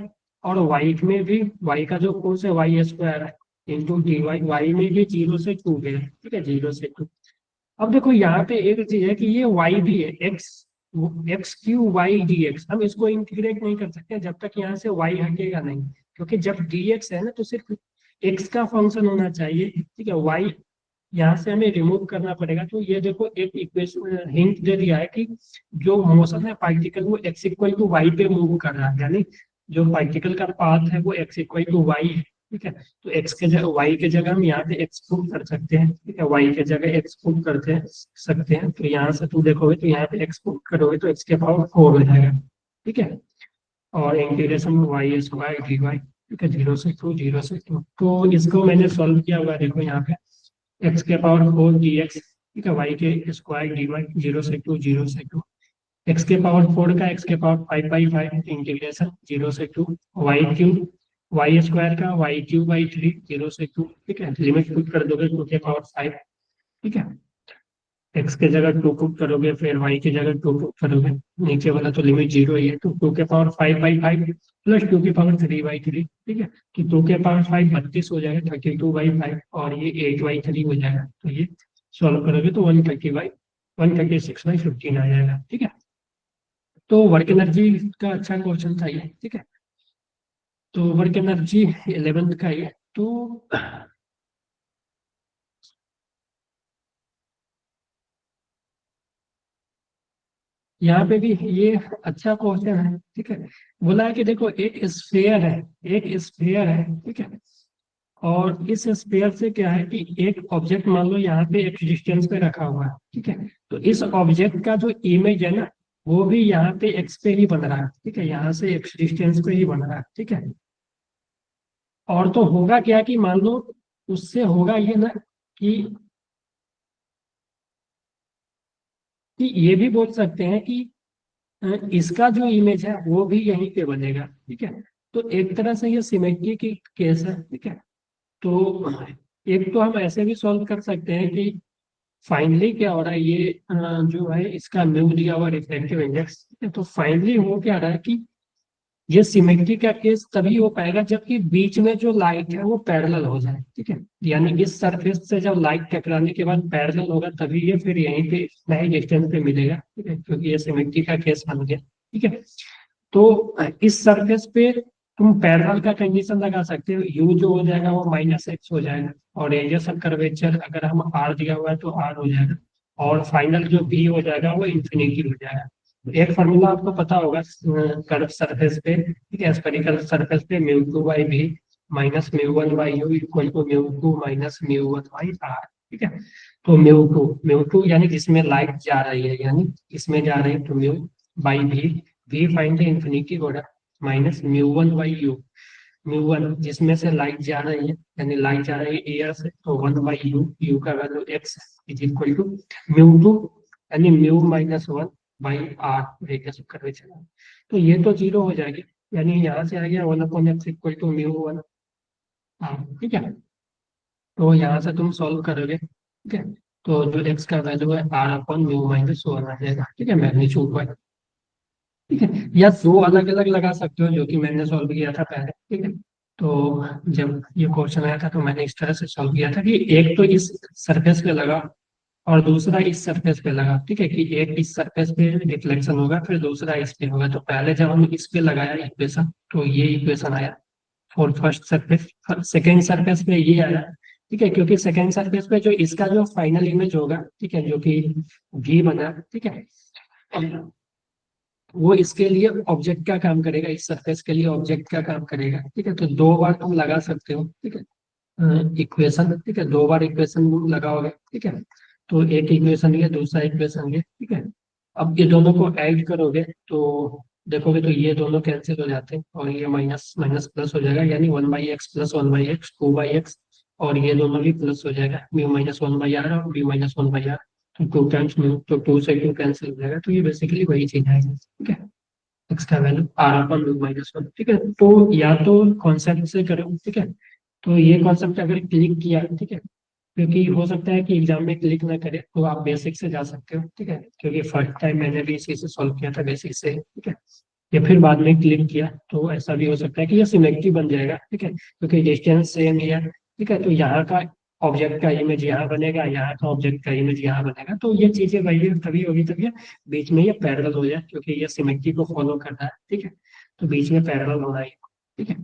और y में भी, y का जो कोर्स है वाई स्क्वायर है इंटू डी वाई, वाई में भी जीरो से टू गया, ठीक है, जीरो से टू। अब देखो यहाँ पे एक चीज है कि ये y भी है, X Q Y D X, हम इसको इंटीग्रेट नहीं कर सकते जब तक यहाँ से y हटेगा नहीं, क्योंकि जब dx है ना तो सिर्फ x का फंक्शन होना चाहिए, ठीक है, y यहाँ से हमें रिमूव करना पड़ेगा। तो ये देखो एक इक्वेशन हिंट दे दिया है कि जो मोशन है पार्टिकल वो x इक्वल टू वाई पे मूव कर रहा है, यानी जो पार्टिकल का पाथ है वो x इक्वल टू वाई है, ठीक है। तो x के जगह, y के जगह हम यहाँ पे x पुट कर सकते हैं, ठीक है, y के जगह x पुट करते हैं सकते हैं। तो यहाँ से तुम देखोगे तो यहाँ पे x पुट करोगे तो x के पावर 4 हो जाएगा, ठीक है, और integration Y square D Y, ठीक है, जीरो से टू, जीरो से टू। तो इसको मैंने सॉल्व किया हुआ है, देखो यहाँ पे x के पावर 4 डी एक्स, ठीक है, y के स्क्वायर डी वाई, जीरो से टू, जीरो से टू, x के पावर 4 का x के पावर 5/5 इंटीग्रेशन जीरो से two, Y cube, Y square का वाई क्यूब बाई 3, जीरो से टू, ठीक है, लिमिट पुट कर दोगे 2 के पावर 5, ठीक है, x के जगह 2 पुट करोगे, फिर y की जगह 2 पुट करोगे, नीचे वाला तो लिमिट जीरो ही है, तो 2 के पावर 5/5 प्लस 2 के पावर 3/3, ठीक है, तो 2 के पावर 5 32 हो जाएगा, 32/5, और ये 8/3 हो जाएगा। तो ये सॉल्व करोगे तो 136/15 आ जाएगा, ठीक है। तो वर्क एनर्जी का अच्छा क्वेश्चन था ये, ठीक है। तो वर्क एनर्जी 11th का ये, तो यहाँ पे भी ये अच्छा क्वेश्चन है, ठीक है। बोला है कि देखो एक स्फेयर है, एक स्फेयर है, ठीक है, और इस स्फेयर से क्या है कि एक ऑब्जेक्ट मान लो यहाँ पे एक डिस्टेंस पे रखा हुआ है, ठीक है, तो इस ऑब्जेक्ट का जो इमेज है ना वो भी यहाँ पे एक्स पे ही बन रहा है, ठीक है, यहाँ से एक्स डिस्टेंस पे ही बन रहा है, ठीक है। और तो होगा क्या कि मान लो उससे होगा ये ना कि ये भी बोल सकते हैं कि इसका जो इमेज है वो भी यहीं पे बनेगा, ठीक है। तो एक तरह से ये सिमेट्री की केस है, ठीक है। तो एक तो हम ऐसे भी सॉल्व कर सकते हैं कि फाइनली क्या हो रहा है, ये जो है इसका म्यू दिया हुआ रिफ्लेक्टिव इंडेक्स, ठीक है, तो फाइनली हो क्या रहा है कि ये सिमेट्री का केस तभी हो पाएगा जबकि बीच में जो लाइट है वो पैरेलल हो जाए, ठीक है, यानी इस सरफेस से जब लाइट टकराने के बाद पैरेलल होगा तभी ये फिर यहीं पे नए डिस्टेंस पे मिलेगा, ठीक है, क्योंकि ये सिमेट्री का केस बन गया, ठीक है। तो इस सरफेस पे तुम पैरेलल का कंडीशन लगा सकते हो, यू जो हो जाएगा वो -x हो जाएगा, और रेडियस ऑफ कर्वेचर अगर हम r दिया हुआ है तो r हो जाएगा, और फाइनल जो v हो जाएगा वो इंफिनिटी हो जाएगा। एक फॉर्मूला आपको पता होगा कर्व सरफेस पे, ठीक है, स्फेरिकल सरफेस पे μ2/v minus μ1/u equal to μ2 minus μ1/r, ठीक है। तो μ2 यानी जिसमें लाइट जा रही है, यानी इसमें जा रही है, तो μ/v, v find the infinity order, minus μ1/u, μ1 जिसमें से लाइट जा रही है, यानी लाइट जा रही है एयर से, तो 1/u, u का value x is equal to μ2 यानी μ-1/r रेडियस ऑफ कर्वेचर। तो ये तो जीरो हो जाएगी, यानी यहाँ से आ गया 1/x इक्वल टू μ1, ठीक है। तो यहाँ से तुम सॉल्व करोगे, ठीक है, तो जो x का वैल्यू है r/μ-1 आ जाएगा, ठीक है, मैग्नीट्यूड वाइज, ठीक है। या दो अलग अलग लगा सकते हो जो कि मैंने सॉल्व किया था पहले, ठीक है। तो जब ये क्वेश्चन आया था तो मैंने इस तरह से सॉल्व किया था कि एक तो इस सरफेस पे लगा और दूसरा इस सरफेस पे लगा, ठीक है, कि एक इस सरफेस पे रिफ्लेक्शन होगा फिर दूसरा इस पे होगा। तो पहले जब हम इस पे लगाया इक्वेशन तो ये इक्वेशन आया for first surface, second surface पे ये आया, ठीक है, क्योंकि सेकेंड सरफेस पे जो इसका जो फाइनल इमेज होगा, ठीक है, जो कि v बना, ठीक है, वो इसके लिए ऑब्जेक्ट का काम करेगा, इस सरफेस के लिए ऑब्जेक्ट का काम करेगा, ठीक है। तो दो बार तुम लगा सकते हो, ठीक है, इक्वेशन, ठीक है, दो बार इक्वेशन लगाओगे, ठीक है। तो एक इक्वेशन ये, दूसरा इक्वेशन ये, ठीक है। अब ये दोनों को ऐड करोगे तो देखोगे तो ये दोनों कैंसिल हो जाते हैं और ये माइनस माइनस प्लस हो जाएगा, यानी 1/x प्लस 1/x 2/x, और ये दोनों भी प्लस हो जाएगा, μ-1/r और b-1/r, तो 2 टाइम्स म्यू, तो 2 से 2 कैंसिल हो जाएगा। तो ये बेसिकली वही चीज है, ठीक है, x का वैल्यू r/μ-1, ठीक है। तो या तो कॉन्सेप्ट से करो, ठीक है, तो ये कॉन्सेप्ट अगर क्लिक किया, ठीक है, क्योंकि हो सकता है कि एग्जाम में क्लिक ना करे, तो आप बेसिक से जा सकते हो, ठीक है, क्योंकि फर्स्ट टाइम मैंने भी इसी से सॉल्व किया था, बेसिक से, ठीक है, या फिर बाद में क्लिक किया, तो ऐसा भी हो सकता है कि ये सिमेट्री बन जाएगा, ठीक है, क्योंकि डिस्टेंस सेम ही है, ठीक है, तो यहाँ का ऑब्जेक्ट का इमेज यहाँ बनेगा, यहाँ का ऑब्जेक्ट का इमेज यहाँ बनेगा, तो ये चीजें वही तभी होगी तभी बीच में ये पैरेलल हो जाए, क्योंकि ये सिमेट्री को फॉलो कर रहा है, ठीक है, तो बीच में पैरेलल होना है, ठीक है,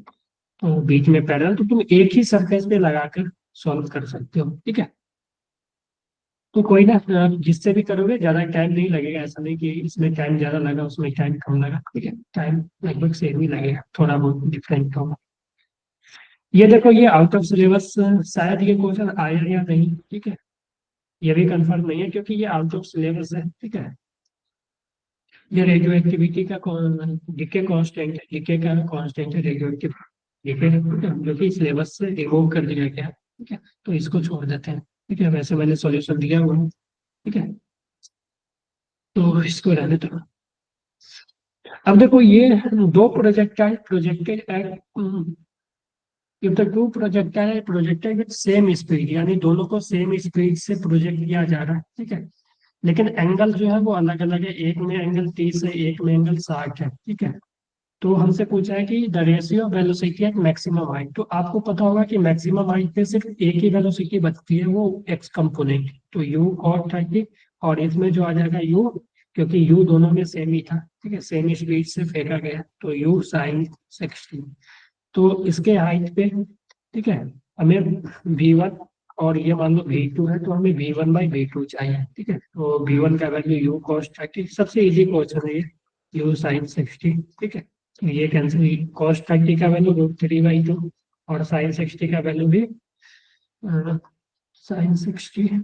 तो बीच में पैरेलल तो तुम एक ही सरफेस पे लगाकर सॉल्व कर सकते हो, ठीक है, तो कोई ना, जिससे भी करोगे ज्यादा टाइम नहीं लगेगा, ऐसा नहीं कि इसमें टाइम ज्यादा लगा उसमें टाइम कम लगा, ठीक है, टाइम लगभग सेम ही लगेगा, थोड़ा बहुत डिफरेंट होगा। ये देखो, ये आउट ऑफ सिलेबस शायद ये क्वेश्चन आया या नहीं, ठीक है, ये भी कंफर्म नहीं है क्योंकि ये आउट ऑफ सिलेबस है, ठीक है, ये रेडियो एक्टिविटी का डीके कांस्टेंट है, डीके का कांस्टेंट है रेडियो एक्टिव डीके, जो कि सिलेबस से रिमूव कर दिया गया है, ठीक है, तो इसको छोड़ देते हैं, ठीक है, वैसे मैंने सॉल्यूशन दिया हुआ है, ठीक है, तो इसको रहने दो। अब देखो, ये दो projectile projected at if the two projectile projected with same speed, यानी दोनों को सेम स्पीड से प्रोजेक्ट किया जा रहा है, ठीक है, लेकिन एंगल जो है वो अलग अलग है, एक में एंगल 30 है, एक में एंगल 60 है, ठीक है, तो हमसे पूछा है कि the ratio of velocity at maximum height, तो आपको पता होगा कि मैक्सिमम हाइट पे सिर्फ एक ही वेलोसिटी बचती है, वो एक्स कंपोनेंट, तो यू और 30, और इसमें जो आ जाएगा यू, क्योंकि यू दोनों में सेम ही था, ठीक है, सेम स्पीड से फेंका गया, तो यू साइन 60, तो इसके हाइट पे, ठीक है, हमें V1 और ये मान लो V2 है, तो हमें V1/V2 चाहिए, ठीक है, तो V1 का वैल्यू यू कॉस 30, सबसे इजी क्वेश्चन है ये, यू साइन 60, ठीक है, तो ये कैंसिल, कॉस 30 का वैल्यू √3/2 और साइन 60 का वैल्यू भी साइन 60,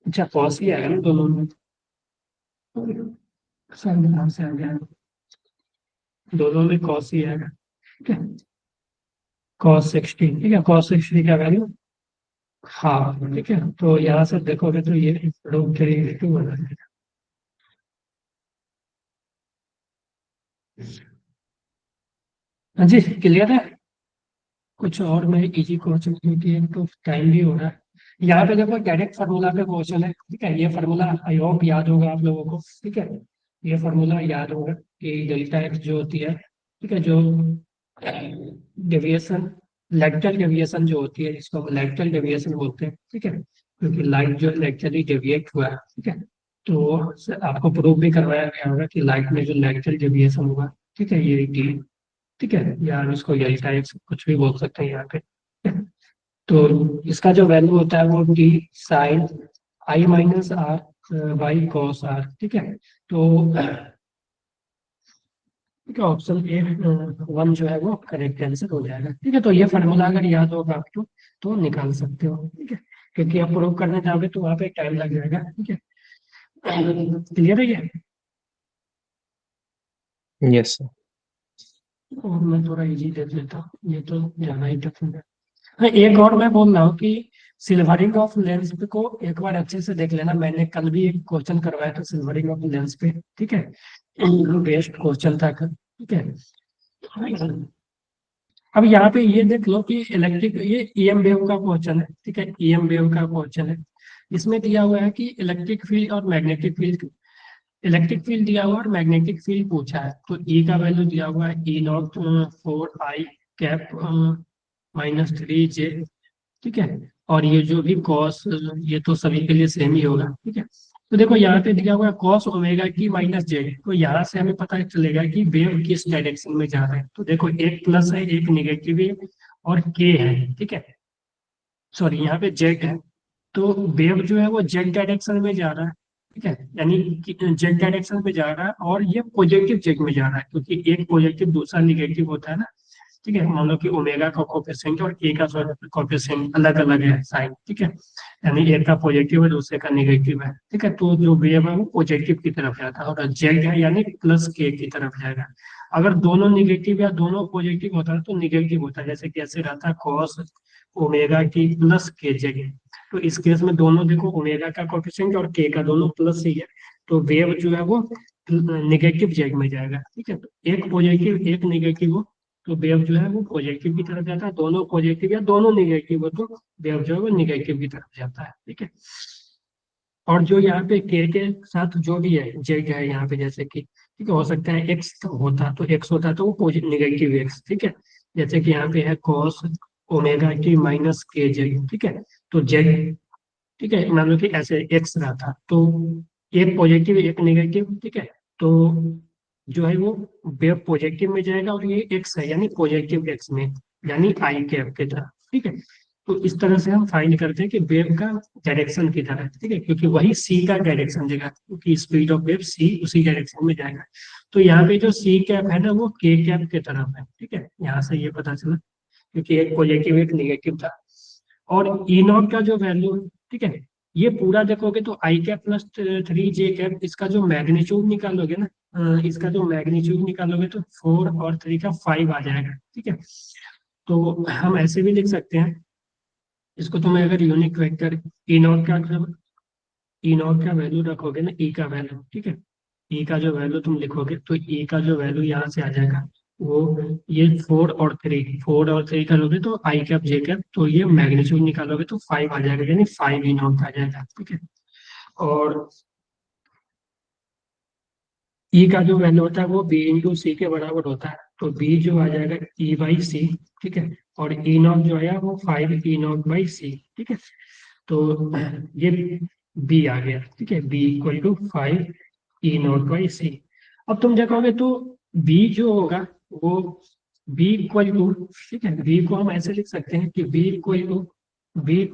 अच्छा कॉस ही आएगा ना दोनों में, साइन नाम से आ गया, दोनों में कॉस ही आएगा, ठीक है, कॉस 60, ठीक है, कॉस 60 का वैल्यू हाँ, ठीक है, तो यहाँ से देखोगे तो ये √3/2 बना है। हाँ जी, क्लियर है, कुछ और मैं इजी क्वेश्चन, क्योंकि एक तो टाइम भी हो रहा है, यहाँ पे देखो डायरेक्ट फार्मूला पे क्वेश्चन है, ठीक है, ये फार्मूला आई होप याद होगा आप लोगों को, ठीक है, ये फार्मूला याद होगा कि डेल्टा एक्स जो होती है, ठीक है, जो डेविएशन, लैटरल डेविएशन जो होती है, जिसको हम लैटरल डेविएशन बोलते हैं, ठीक है, क्योंकि लाइट जो है लैटरली डेविएट हुआ है, ठीक है, तो आपको प्रूव भी करवाया गया होगा कि लाइट में जो लैटरल डेविएशन हुआ, ठीक है, ये डी, ठीक है, या इसको डेल्टा एक्स कुछ भी बोल सकते हैं यहाँ पे, ठीक है? तो इसका जो वैल्यू होता है वो डी साइन I-R/cos R, ठीक है, तो ठीक है, ऑप्शन ए 1 जो है वो करेक्ट आंसर हो जाएगा, ठीक है, तो ये फार्मूला अगर याद होगा आपको तो निकाल सकते हो, ठीक है, क्योंकि आप प्रूव करने जाओगे तो वहाँ पे टाइम लग जाएगा, ठीक है, क्लियर है ये, यस सर। और मैं थोड़ा इजी दे देता हूँ, ये तो ज्यादा ही टफ है। हाँ, एक और मैं बोल रहा हूँ कि सिल्वरिंग ऑफ लेंस को एक बार अच्छे से देख लेना, मैंने कल भी एक क्वेश्चन करवाया था सिल्वरिंग ऑफ लेंस पे, ठीक है, बेस्ट क्वेश्चन था कल, ठीक है, अब यहाँ पे ये देख लो कि इलेक्ट्रिक, ये ईएम वेव का क्वेश्चन है, ठीक है, ईएम वेव का क्वेश्चन है, इसमें दिया हुआ है कि इलेक्ट्रिक फील्ड और मैग्नेटिक फील्ड, इलेक्ट्रिक फील्ड दिया हुआ है और मैग्नेटिक फील्ड पूछा है, तो ई का वैल्यू दिया हुआ है E0 4I कैप -3J, ठीक है, और ये जो भी कॉस, ये तो सभी के लिए सेम ही होगा, ठीक है, तो देखो यहाँ पे दिया हुआ है कॉस ओमेगा टी -J, तो यहाँ से हमें पता चलेगा कि वेव किस डायरेक्शन में जा रहा है, तो देखो एक प्लस है, एक निगेटिव है, और के है, ठीक है, सॉरी यहाँ पे जेड है, तो वेव जो है वो जेड डायरेक्शन में जा रहा है, ठीक है, यानी जेड डायरेक्शन में जा रहा है, और ये पॉजिटिव जेड में जा रहा है, क्योंकि एक पॉजिटिव दूसरा निगेटिव होता है ना, ठीक है, मान लो कि ओमेगा का कोफिशिएंट और के का कोफिशिएंट अलग अलग है साइन, ठीक है, यानी एक का पॉजिटिव है दूसरे का नेगेटिव है, ठीक है, तो जो वेव है वो पॉजिटिव की तरफ जाता है, और जेड है यानी प्लस के की तरफ जाएगा, अगर दोनों निगेटिव या दोनों पॉजिटिव होता है तो निगेटिव होता है, जैसे कैसे रहता है कॉस ओमेगा टी प्लस के जेड, तो इस केस में दोनों देखो ओमेगा का कोफिशिएंट और के का दोनों प्लस ही है, तो वेव जो है वो निगेटिव जेड में जाएगा, ठीक है, तो एक पॉजिटिव एक निगेटिव हो तो वेव जो है वो पॉजिटिव की तरफ जाता है, दोनों पॉजिटिव या दोनों नेगेटिव हो तो वेव जो है वो नेगेटिव की तरफ जाता है, ठीक है। और जो यहाँ पे के साथ जो भी है जेड है यहाँ पे, जैसे कि ठीक है, हो सकता है एक्स होता तो एक्स होता तो वो नेगेटिव एक्स, ठीक है। जैसे कि यहाँ पे है कॉस ओमेगा टी माइनस के जेड, ठीक है। तो जेड, ठीक है, मान लो कि ऐसे एक्स रहा था तो एक पॉजिटिव एक नेगेटिव, ठीक है। तो जो है वो वेव पॉजिटिव में जाएगा और ये एक्स है यानी पॉजिटिव एक्स में, यानी आई कैप की तरह, ठीक है। तो इस तरह से हम फाइंड करते हैं कि वेव का डायरेक्शन किधर है, ठीक है, क्योंकि वही सी का डायरेक्शन देगा, क्योंकि स्पीड ऑफ वेव सी उसी डायरेक्शन में जाएगा। तो यहाँ पे जो सी कैप है ना वो के कैप की तरफ है, ठीक है, यहाँ से ये पता चला, क्योंकि एक पॉजिटिव एक नेगेटिव था। और ई नॉट का जो वैल्यू है, ठीक है, ये पूरा देखोगे तो आई कैप प्लस 3 जे कैप, इसका जो मैग्नीट्यूड निकालोगे ना, इसका जो मैग्नीट्यूड निकालोगे तो 4 और 3 का 5 आ जाएगा, ठीक है। तो हम ऐसे भी लिख सकते हैं इसको, तुम्हें अगर यूनिट वेक्टर ई नॉट का वैल्यू रखोगे ना, ई का वैल्यू, ठीक है, ई का जो वैल्यू तुम लिखोगे तो ई का जो वैल्यू यहाँ से आ जाएगा वो, ये 4 और 3 करोगे तो आई कैप जे कैप, तो ये मैग्नीट्यूड निकालोगे तो 5 आ जाएगा, यानी 5 ई नॉट आ जाएगा, ठीक है। और ई का जो वैल्यू होता है वो बी इंटू सी के बराबर होता है, तो बी जो आ जाएगा ई बाई सी, ठीक है। और ई नॉट जो आया वो 5 ई नॉट बाई सी, ठीक है। तो ये बी आ गया, ठीक है, B equal to 5 E naught by C. अब तुम देखोगे तो बी जो होगा वो बी इक्वल टू, ठीक है, बी को हम ऐसे लिख सकते हैं कि बी इक्वल टू बी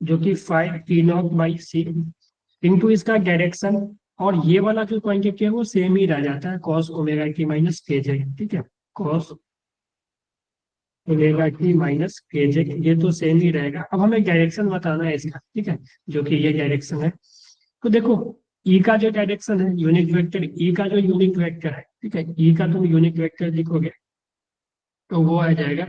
जो कि 5 E naught by C into इसका डायरेक्शन, और ये वाला जो क्वांटिटी है वो सेम ही रह जाता है, कॉस ओमेगा टी माइनस के जे, ठीक है, कॉस ओमेगा टी माइनस के जे, ये तो सेम ही रहेगा। अब हमें डायरेक्शन बताना है इसका, ठीक है, जो कि ये डायरेक्शन है। तो देखो ई का जो डायरेक्शन है यूनिट वेक्टर, ई का जो यूनिट वेक्टर है, ठीक है, ई का तुम यूनिट वेक्टर लिखोगे तो वो आ जाएगा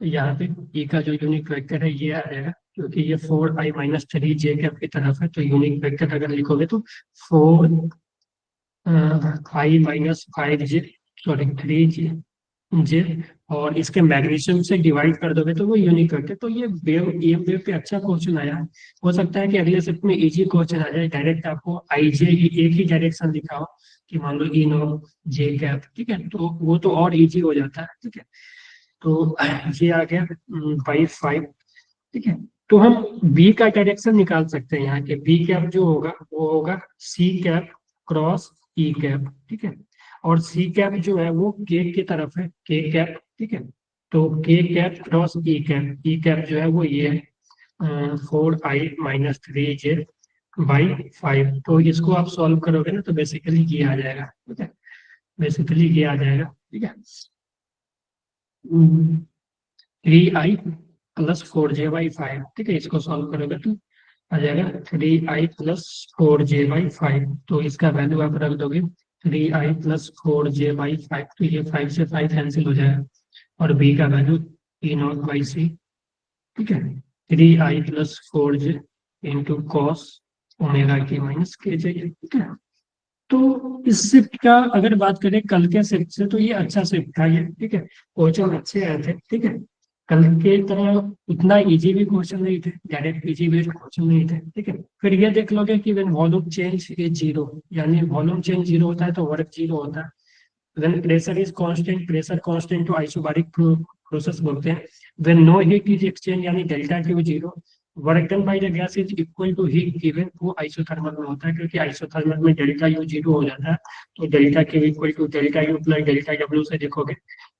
यहाँ पे, ई का जो यूनिट वेक्टर है ये आ जाएगा, क्योंकि ये 4i-3 जे कैप की तरफ है, तो यूनिट वेक्टर अगर लिखोगे तो 4i-5j, सॉरी 3जे, और इसके मैग्नीट्यूड से डिवाइड कर दोगे तो वो यूनिट वेक्टर। तो ये वेव पे अच्छा क्वेश्चन आया है, हो सकता है कि अगले शिफ्ट में इजी क्वेश्चन आ जाए, डायरेक्ट आपको आई जे एक ही डायरेक्शन दिखा हो, कि मान लो ई नो जे कैप, ठीक है, तो वो तो और इजी हो जाता है, ठीक है। तो ये आ गया बाई 5, ठीक है। तो हम बी का डायरेक्शन निकाल सकते हैं, यहाँ के बी कैप जो होगा वो होगा सी कैप क्रॉस ई कैप, ठीक है। और सी कैप जो है वो के की तरफ है, के कैप, ठीक है। तो के कैप क्रॉस ई कैप जो है वो ये है 4i-3j बाई 5। तो इसको आप सॉल्व करोगे ना तो बेसिकली ये आ जाएगा, ठीक है, बेसिकली ये आ जाएगा, ठीक है, 3i+4j/5, ठीक है। इसको सॉल्व करोगे तो आ जाएगा 3i+4j/5, तो इसका वैल्यू आप रख दोगे 3i+4j/5, तो ये 5 से 5 कैंसिल हो जाएगा, और b का वैल्यू E0/c, ठीक है, 3i+4j into cos omega T minus के जे, ठीक है। तो इस शिफ्ट का अगर बात करें कल के शिफ्ट से तो ये अच्छा शिफ्ट था ये, ठीक है, क्वेश्चन अच्छे आए थे, ठीक है। कल के तरह उतना इजी भी क्वेश्चन नहीं थे, डायरेक्ट इजी भी क्वेश्चन नहीं थे, ठीक है। फिर ये देख लोगे कि when volume change is zero, यानी वॉल्यूम चेंज जीरो होता है तो वर्क जीरो होता है। When pressure is constant, pressure constant तो आइसोबारिक प्रोसेस बोलते हैं। When no heat is exchange यानी delta Q zero, work done by the gas is equal to heat given, वो आइसोथर्मल में होता है, क्योंकि आइसोथर्मल में डेल्टा यू जीरो हो जाता है, तो delta Q equal to delta U plus delta W से देखोगे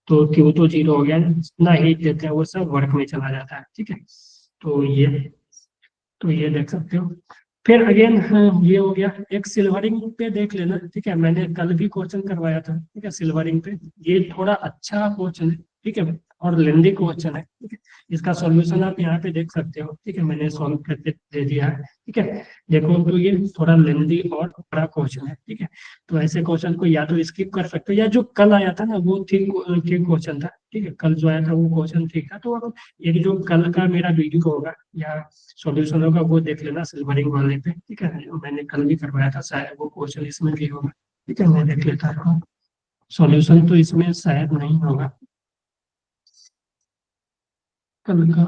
तो क्यू तो जीरो हो गया, जितना हीट देते हैं वो सब वर्क में चला जाता है, ठीक है। तो ये देख सकते हो। फिर अगेन ये हो गया, एक सिल्वरिंग पे देख लेना, ठीक है, मैंने कल भी क्वेश्चन करवाया था, ठीक है, सिल्वरिंग पे। ये थोड़ा अच्छा क्वेश्चन है, ठीक है, और लेंदी क्वेश्चन है, ठीक है। इसका सॉल्यूशन आप यहाँ पे देख सकते हो, ठीक है, मैंने सॉल्व करके दे दिया है, ठीक है। देखो तो ये थोड़ा लेंदी और बड़ा क्वेश्चन है, ठीक है। तो ऐसे क्वेश्चन को या तो स्किप कर सकते हो, या जो कल आया था ना वो ठीक क्वेश्चन था, ठीक है, कल जो आया था वो क्वेश्चन ठीक था। तो अब एक जो कल का मेरा वीडियो होगा या सॉल्यूशन होगा वो देख लेना सिल्वरिंग वाले पे, ठीक है, मैंने कल भी करवाया था, शायद वो क्वेश्चन इसमें भी होगा, ठीक है, मैं देख लेता हूँ। सॉल्यूशन तो इसमें शायद नहीं होगा कल का।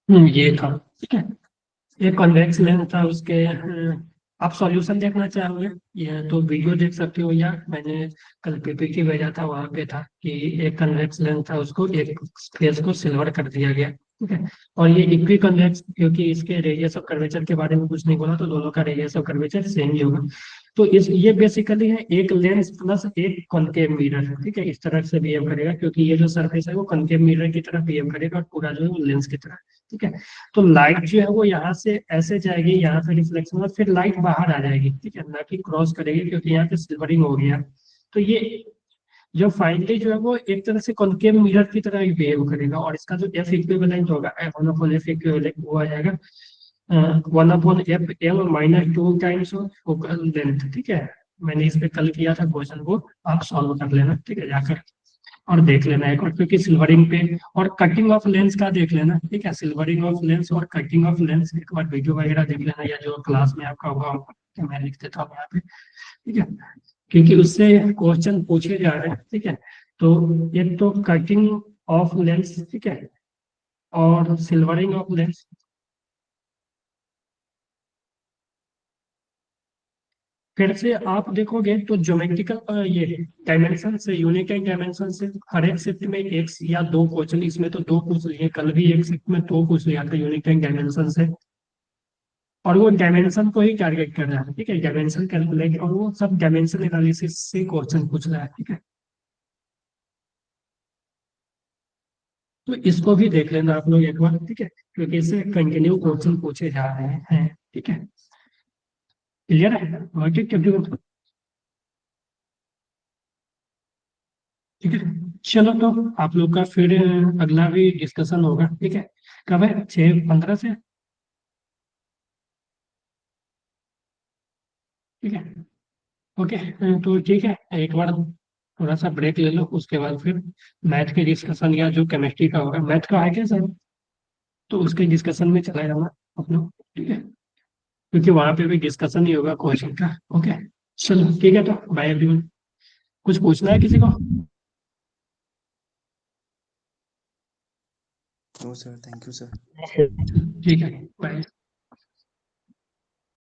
ये था, ठीक है। एक कॉन्वेक्स लेंस था उसके आप सॉल्यूशन देखना चाहोगे या तो वीडियो देख सकते हो, या मैंने कल पीपीटी भेजा था वहां पे था कि एक कन्वेक्स लेंस था उसको एक फेस को सिल्वर कर दिया गया, ठीक है। और ये इक्वी कन्वेक्स, क्योंकि इसके रेडियस ऑफ कर्वेचर के बारे में कुछ नहीं बोला तो दोनों का रेडियस ऑफ कर्वेचर सेम ही होगा। तो इस ये बेसिकली है एक लेंस प्लस एक कॉनकेव मिरर, ठीक है। इस तरह से बिहेव करेगा क्योंकि ये जो सरफेस है वो कॉनकेव मिरर की तरह बिहेव करेगा और पूरा जो है वो लेंस की तरह, ठीक है। तो लाइट जो है वो यहाँ से ऐसे जाएगी, यहाँ से रिफ्लेक्शन होगा, फिर लाइट बाहर आ जाएगी, ठीक है, ना कि क्रॉस करेगी क्योंकि यहाँ पे सिल्वरिंग हो गया। तो ये जो फाइनली जो है वो एक तरह से कॉनकेव मिरर की तरह ही बिहेव करेगा, और इसका जो एफ इक्विवेलेंट होगा वन अपॉन एफ इक्विवेलेंट वो आ जाएगा 1/f l - 2 times focal length, ठीक है। मैंने इस पे कल किया था क्वेश्चन, को आप सॉल्व कर लेना, ठीक है, जाकर और देख लेना एक बार, क्योंकि सिल्वरिंग पे और कटिंग ऑफ लेंस का देख लेना, ठीक है। सिल्वरिंग ऑफ लेंस और कटिंग ऑफ लेंस एक बार वीडियो वगैरह देख लेना, या जो क्लास में आपका होगा कि मैं लिख देता हूँ यहाँ पे, ठीक है, क्योंकि उससे क्वेश्चन पूछे जा रहे हैं, ठीक है। तो एक तो कटिंग ऑफ लेंस, ठीक है, और सिल्वरिंग ऑफ लेंस। फिर से आप देखोगे तो ज्योमेट्रिकल ये डायमेंशन से, यूनिट एंड डायमेंशन से हर एक शिफ्ट में एक या दो क्वेश्चन, इसमें तो दो पूछ लिए, कल भी एक शिफ्ट में दो पूछ लिया था यूनिट एंड डायमेंशन से, और वो डायमेंशन को ही टारगेट कर रहा है, ठीक है। डायमेंशन कैलकुलेट और वो सब डायमेंशन एनालिसिस से क्वेश्चन पूछ रहा है, ठीक है। तो इसको भी देख लेना आप लोग एक बार, ठीक है, क्योंकि इससे कंटिन्यू क्वेश्चन पूछे जा रहे हैं, ठीक है। क्लियर है, और ठीक है, ठीक है। चलो तो आप लोग का फिर अगला भी डिस्कशन होगा, ठीक है। कब है? 6:15 से, ठीक है। ओके, तो ठीक है, एक बार थोड़ा सा ब्रेक ले लो, उसके बाद फिर मैथ के डिस्कशन या जो केमिस्ट्री का होगा, मैथ का है क्या सर, तो उसके डिस्कशन में चला जाना आप लोग, ठीक है, क्योंकि वहां पे भी डिस्कशन ही होगा क्वेश्चन का। ओके, चलो ठीक है, तो बाय एवरीवन। कुछ पूछना है किसी को? No sir, thank you sir. Yes, sir. ठीक है, बाय।